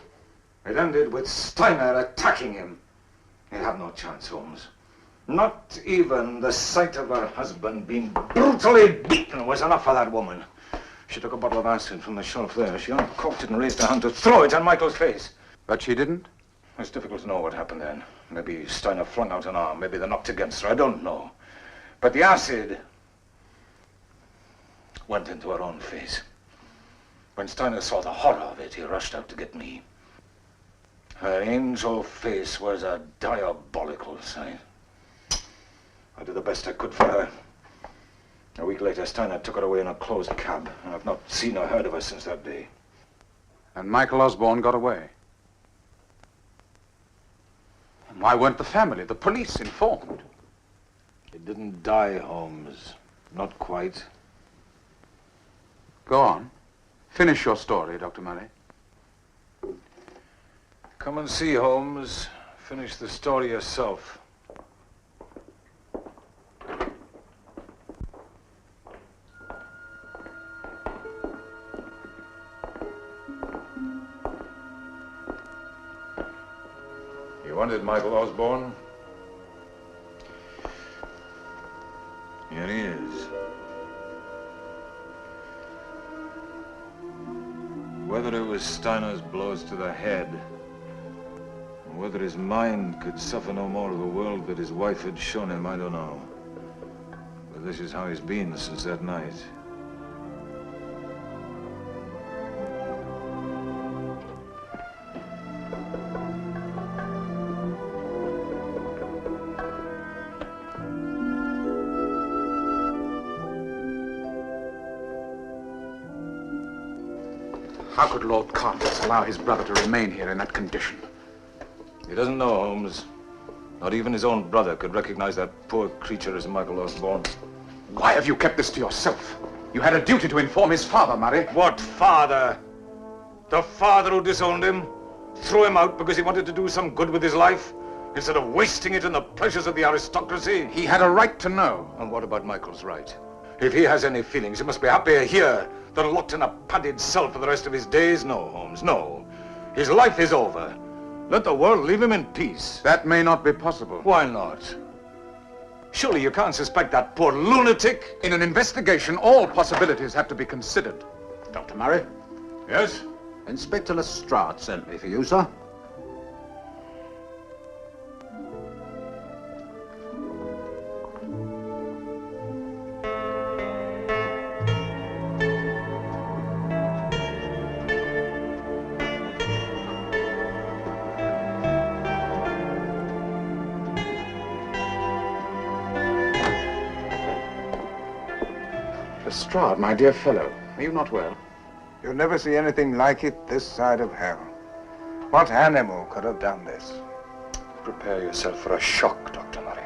It ended with Steiner attacking him. He had no chance, Holmes. Not even the sight of her husband being brutally beaten was enough for that woman. She took a bottle of acid from the shelf there. She uncorked it and raised her hand to throw it on Michael's face. But she didn't? It's difficult to know what happened then. Maybe Steiner flung out an arm. Maybe they knocked against her. I don't know. But the acid went into her own face. When Steiner saw the horror of it, he rushed out to get me. Her angel face was a diabolical sight. I did the best I could for her. A week later, Steiner took her away in a closed cab, and I've not seen or heard of her since that day. And Michael Osborne got away? And why weren't the family, the police, informed? He didn't die, Holmes. Not quite. Go on. Finish your story, Dr. Murray. Come and see, Holmes. Finish the story yourself. You wanted Michael Osborne? Here he is. Whether it was Steiner's blows to the head, or whether his mind could suffer no more of the world that his wife had shown him, I don't know. But this is how he's been since that night. How could Lord Carfax allow his brother to remain here in that condition? He doesn't know, Holmes. Not even his own brother could recognize that poor creature as Michael Osborne. Why have you kept this to yourself? You had a duty to inform his father, Murray. What father? The father who disowned him? Threw him out because he wanted to do some good with his life? Instead of wasting it in the pleasures of the aristocracy? He had a right to know. And what about Michael's right? If he has any feelings, he must be happier here than locked in a padded cell for the rest of his days. No, Holmes, no. His life is over. Let the world leave him in peace. That may not be possible. Why not? Surely you can't suspect that poor lunatic? In an investigation, all possibilities have to be considered. Dr. Murray? Yes? Inspector Lestrade sent me for you, sir. Lestrade, my dear fellow, are you not well? You'll never see anything like it this side of hell. What animal could have done this? Prepare yourself for a shock, Dr. Murray.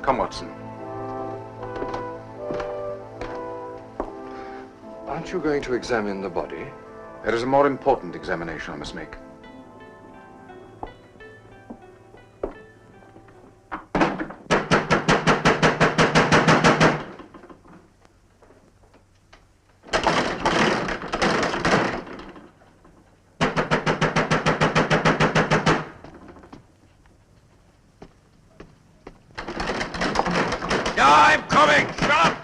Come, Watson. Aren't you going to examine the body? There is a more important examination I must make. I'm coming! Shut up!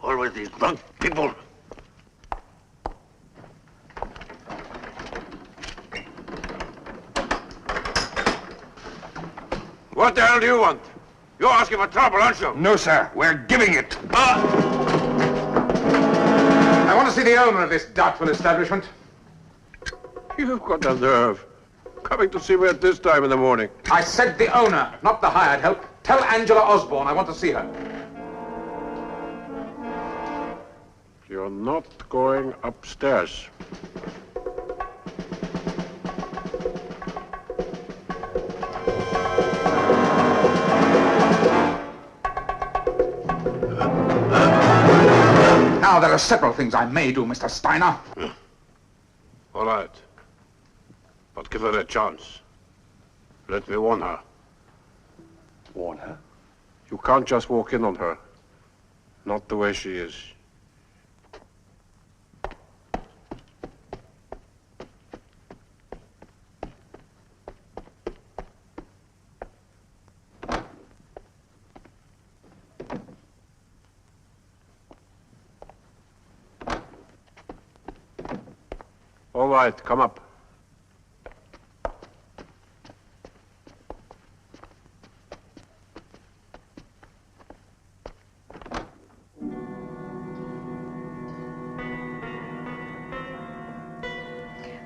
Always these drunk people. What the hell do you want? You're asking for trouble, aren't you? No, sir. We're giving it. I want to see the owner of this doubtful establishment. You've got the nerve. Coming to see me at this time in the morning. I said the owner, not the hired help. Tell Angela Osborne I want to see her. You're not going upstairs. Now, there are several things I may do, Mr. Steiner. All right. But give her a chance. Let me warn her. Warn her? You can't just walk in on her. Not the way she is. All right, come up.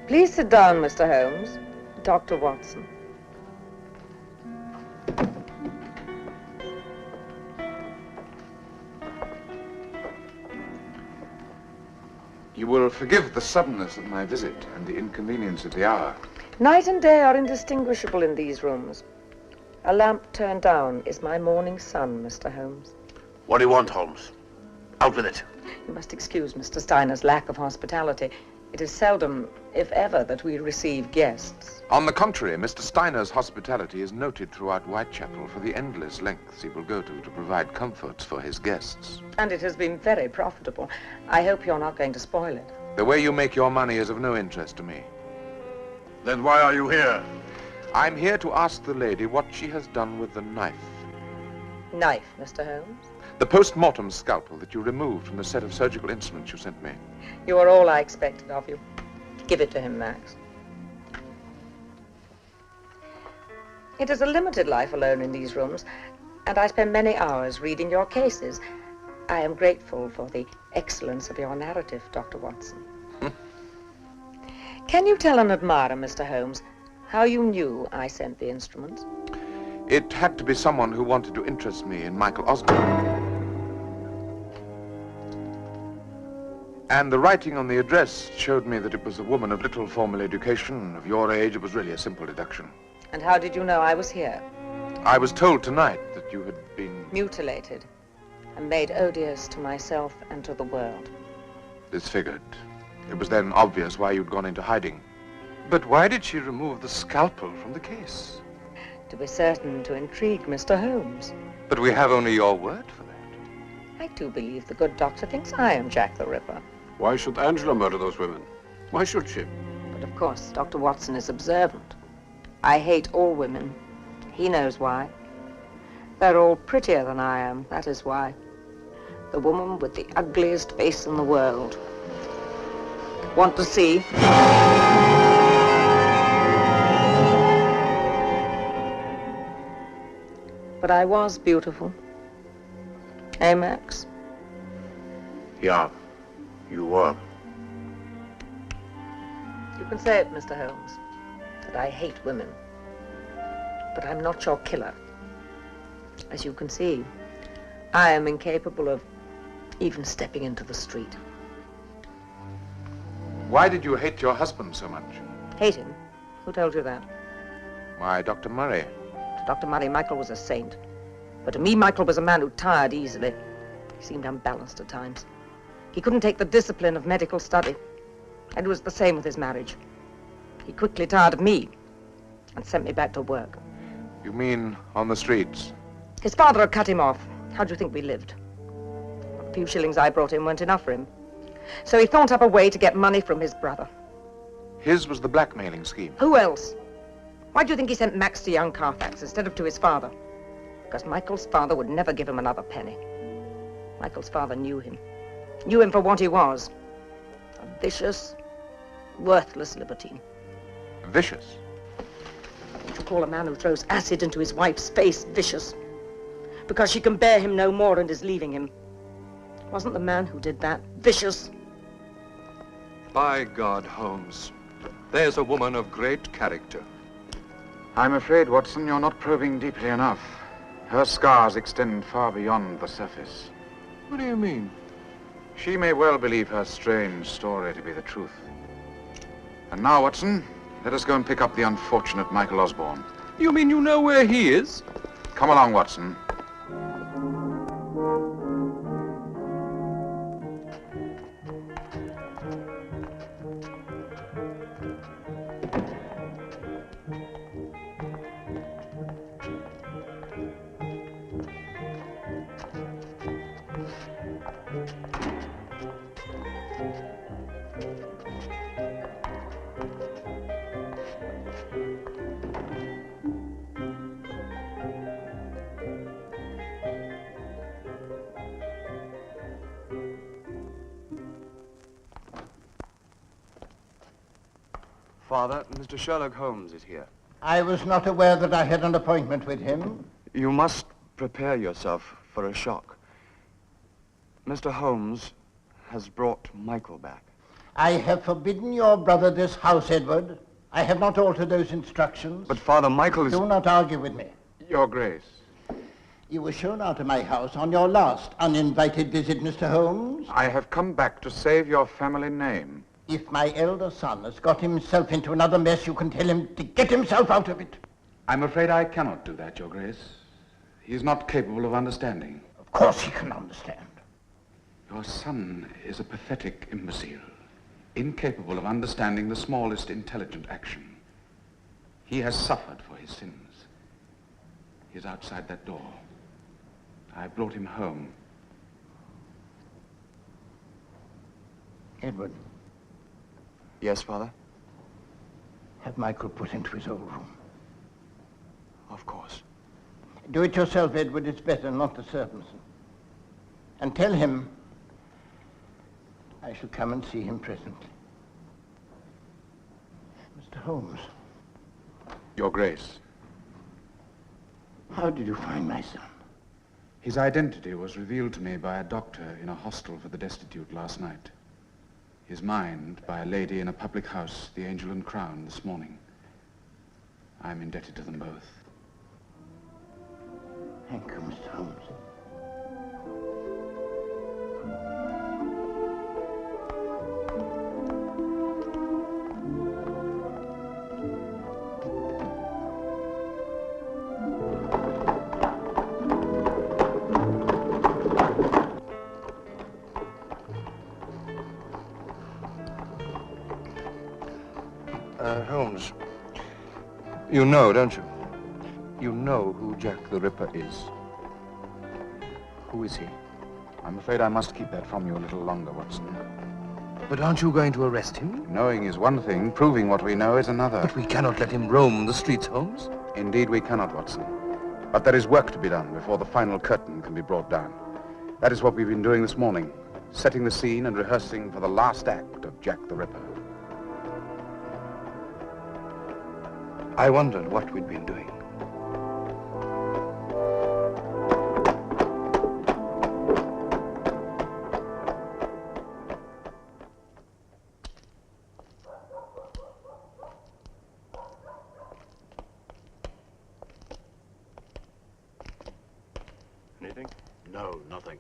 Please sit down, Mr. Holmes. Dr. Watson. You will forgive the suddenness of my visit and the inconvenience of the hour. Night and day are indistinguishable in these rooms. A lamp turned down is my morning sun, Mr. Holmes. What do you want, Holmes? Out with it. You must excuse Mr. Steiner's lack of hospitality. It is seldom, if ever, that we receive guests. On the contrary, Mr. Steiner's hospitality is noted throughout Whitechapel for the endless lengths he will go to provide comforts for his guests. And it has been very profitable. I hope you're not going to spoil it. The way you make your money is of no interest to me. Then why are you here? I'm here to ask the lady what she has done with the knife. Knife, Mr. Holmes? The post-mortem scalpel that you removed from the set of surgical instruments you sent me. You are all I expected of you. Give it to him, Max. It is a limited life alone in these rooms, and I spend many hours reading your cases. I am grateful for the excellence of your narrative, Dr. Watson. Can you tell an admirer, Mr. Holmes, how you knew I sent the instruments? It had to be someone who wanted to interest me in Michael Osborne. And the writing on the address showed me that it was a woman of little formal education. Of your age, it was really a simple deduction. And how did you know I was here? I was told tonight that you had been... mutilated and made odious to myself and to the world. disfigured. It was then obvious why you'd gone into hiding. But why did she remove the scalpel from the case? To be certain to intrigue Mr. Holmes. But we have only your word for that. I do believe the good doctor thinks I am Jack the Ripper. Why should Angela murder those women? Why should she? But of course, Dr. Watson is observant. I hate all women. He knows why. They're all prettier than I am, that is why. The woman with the ugliest face in the world. Want to see? But I was beautiful. Eh, Max? Yeah, you were. can say it, Mr. Holmes, that I hate women. But I'm not your killer. As you can see, I am incapable of even stepping into the street. Why did you hate your husband so much? Hate him? Who told you that? Why, Dr. Murray. To Dr. Murray, Michael was a saint. But to me, Michael was a man who tired easily. He seemed unbalanced at times. He couldn't take the discipline of medical study. And it was the same with his marriage. He quickly tired of me and sent me back to work. You mean on the streets? His father had cut him off. How do you think we lived? A few shillings I brought in weren't enough for him. So he thought up a way to get money from his brother. His was the blackmailing scheme. Who else? Why do you think he sent Max to young Carfax instead of to his father? Because Michael's father would never give him another penny. Michael's father knew him. Knew him for what he was. A vicious, worthless libertine. Vicious? Would you call a man who throws acid into his wife's face vicious? Because she can bear him no more and is leaving him. Wasn't the man who did that vicious? By God, Holmes, there's a woman of great character. I'm afraid, Watson, you're not probing deeply enough. Her scars extend far beyond the surface. What do you mean? She may well believe her strange story to be the truth. And now, Watson, let us go and pick up the unfortunate Michael Osborne. You mean you know where he is? Come along, Watson. Father, Mr. Sherlock Holmes is here. I was not aware that I had an appointment with him. You must prepare yourself for a shock. Mr. Holmes has brought Michael back. I have forbidden your brother this house, Edward. I have not altered those instructions. But Father, Michael is... Do not argue with me. Your Grace. You were shown out of my house on your last uninvited visit, Mr. Holmes. I have come back to save your family name. If my elder son has got himself into another mess, you can tell him to get himself out of it. I'm afraid I cannot do that, Your Grace. He is not capable of understanding. Of course he can understand. Your son is a pathetic imbecile, incapable of understanding the smallest intelligent action. He has suffered for his sins. He is outside that door. I brought him home. Edward. Yes, Father? Have Michael put into his old room. Of course. Do it yourself, Edward. It's better, not disturb him. And tell him I shall come and see him presently. Mr. Holmes. Your Grace. How did you find my son? His identity was revealed to me by a doctor in a hostel for the destitute last night. His mind by a lady in a public house, the Angel and Crown, this morning. I'm indebted to them both. Thank you, Mr. Holmes. Holmes, you know, don't you? You know who Jack the Ripper is. Who is he? I'm afraid I must keep that from you a little longer, Watson. But aren't you going to arrest him? Knowing is one thing, proving what we know is another. But we cannot let him roam the streets, Holmes. Indeed we cannot, Watson. But there is work to be done before the final curtain can be brought down. That is what we've been doing this morning, setting the scene and rehearsing for the last act of Jack the Ripper. I wondered what we'd been doing. No, nothing.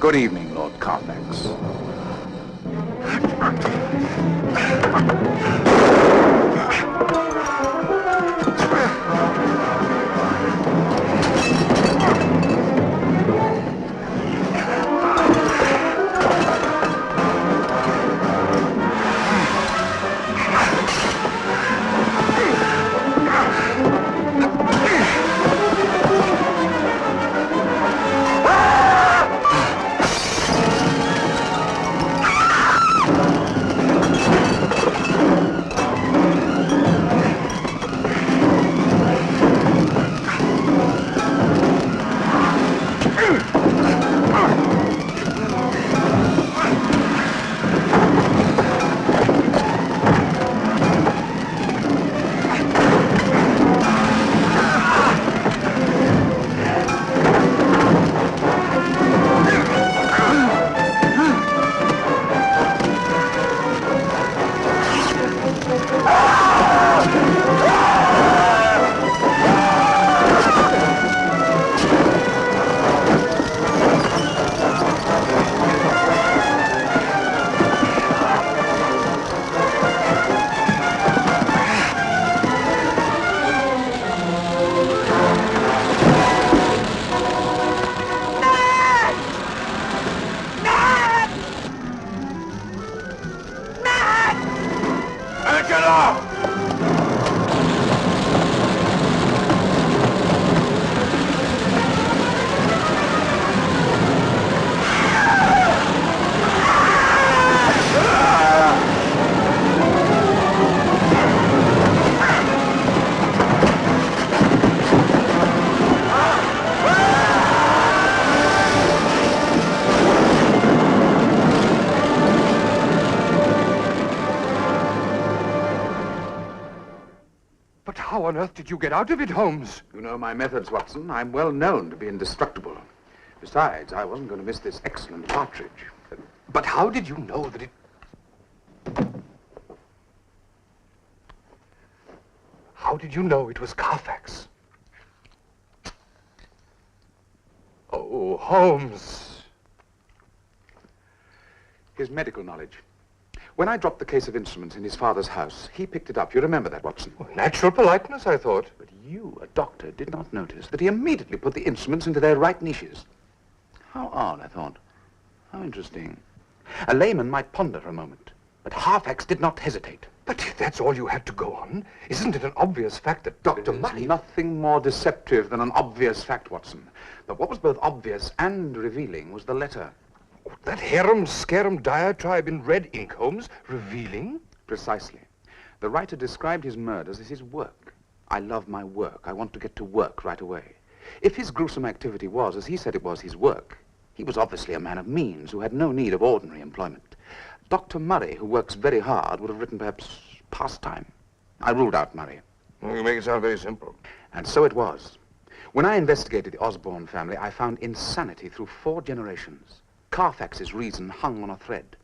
Good evening, Lord Carfax. How on earth did you get out of it, Holmes? You know my methods, Watson. I'm well known to be indestructible. Besides, I wasn't going to miss this excellent partridge. But how did you know that it... How did you know it was Carfax? Oh, Holmes. His medical knowledge. When I dropped the case of instruments in his father's house, he picked it up. You remember that, Watson? Well, natural politeness, I thought. But you, a doctor, did not notice that he immediately put the instruments into their right niches. How odd, I thought. How interesting. A layman might ponder for a moment, but Harfax did not hesitate. But if that's all you had to go on, isn't it an obvious fact that Dr. Murray... Nothing more deceptive than an obvious fact, Watson. But what was both obvious and revealing was the letter. Oh, that harum-scarum diatribe in red ink, Holmes? Revealing? Precisely. The writer described his murders as his work. I love my work. I want to get to work right away. If his gruesome activity was, as he said it was, his work, he was obviously a man of means who had no need of ordinary employment. Dr. Murray, who works very hard, would have written perhaps pastime. I ruled out Murray. Well, you make it sound very simple. And so it was. When I investigated the Osborne family, I found insanity through 4 generations. Carfax's reason hung on a thread.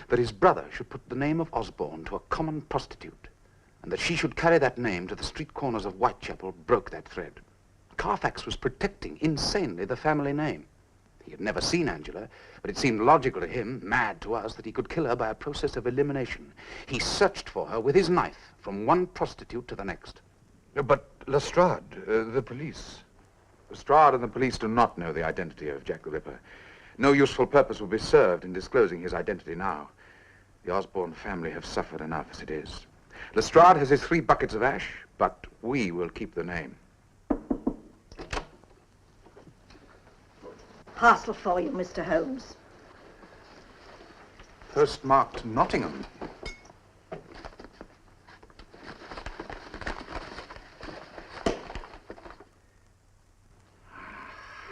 That his brother should put the name of Osborne to a common prostitute, and that she should carry that name to the street corners of Whitechapel broke that thread. Carfax was protecting, insanely, the family name. He had never seen Angela, but it seemed logical to him, mad to us, that he could kill her by a process of elimination. He searched for her with his knife from one prostitute to the next. But Lestrade, the police... Lestrade and the police do not know the identity of Jack the Ripper. No useful purpose will be served in disclosing his identity now. The Osborne family have suffered enough as it is. Lestrade has his 3 buckets of ash, but we will keep the name. Parcel for you, Mr. Holmes. Postmarked Nottingham.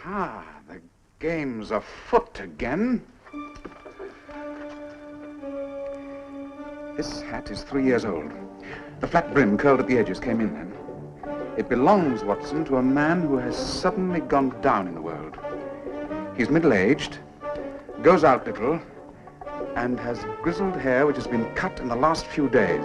Ah, the game's afoot again. This hat is 3 years old. The flat brim curled at the edges came in then. It belongs, Watson, to a man who has suddenly gone down in the world. He's middle-aged, goes out little, and has grizzled hair which has been cut in the last few days.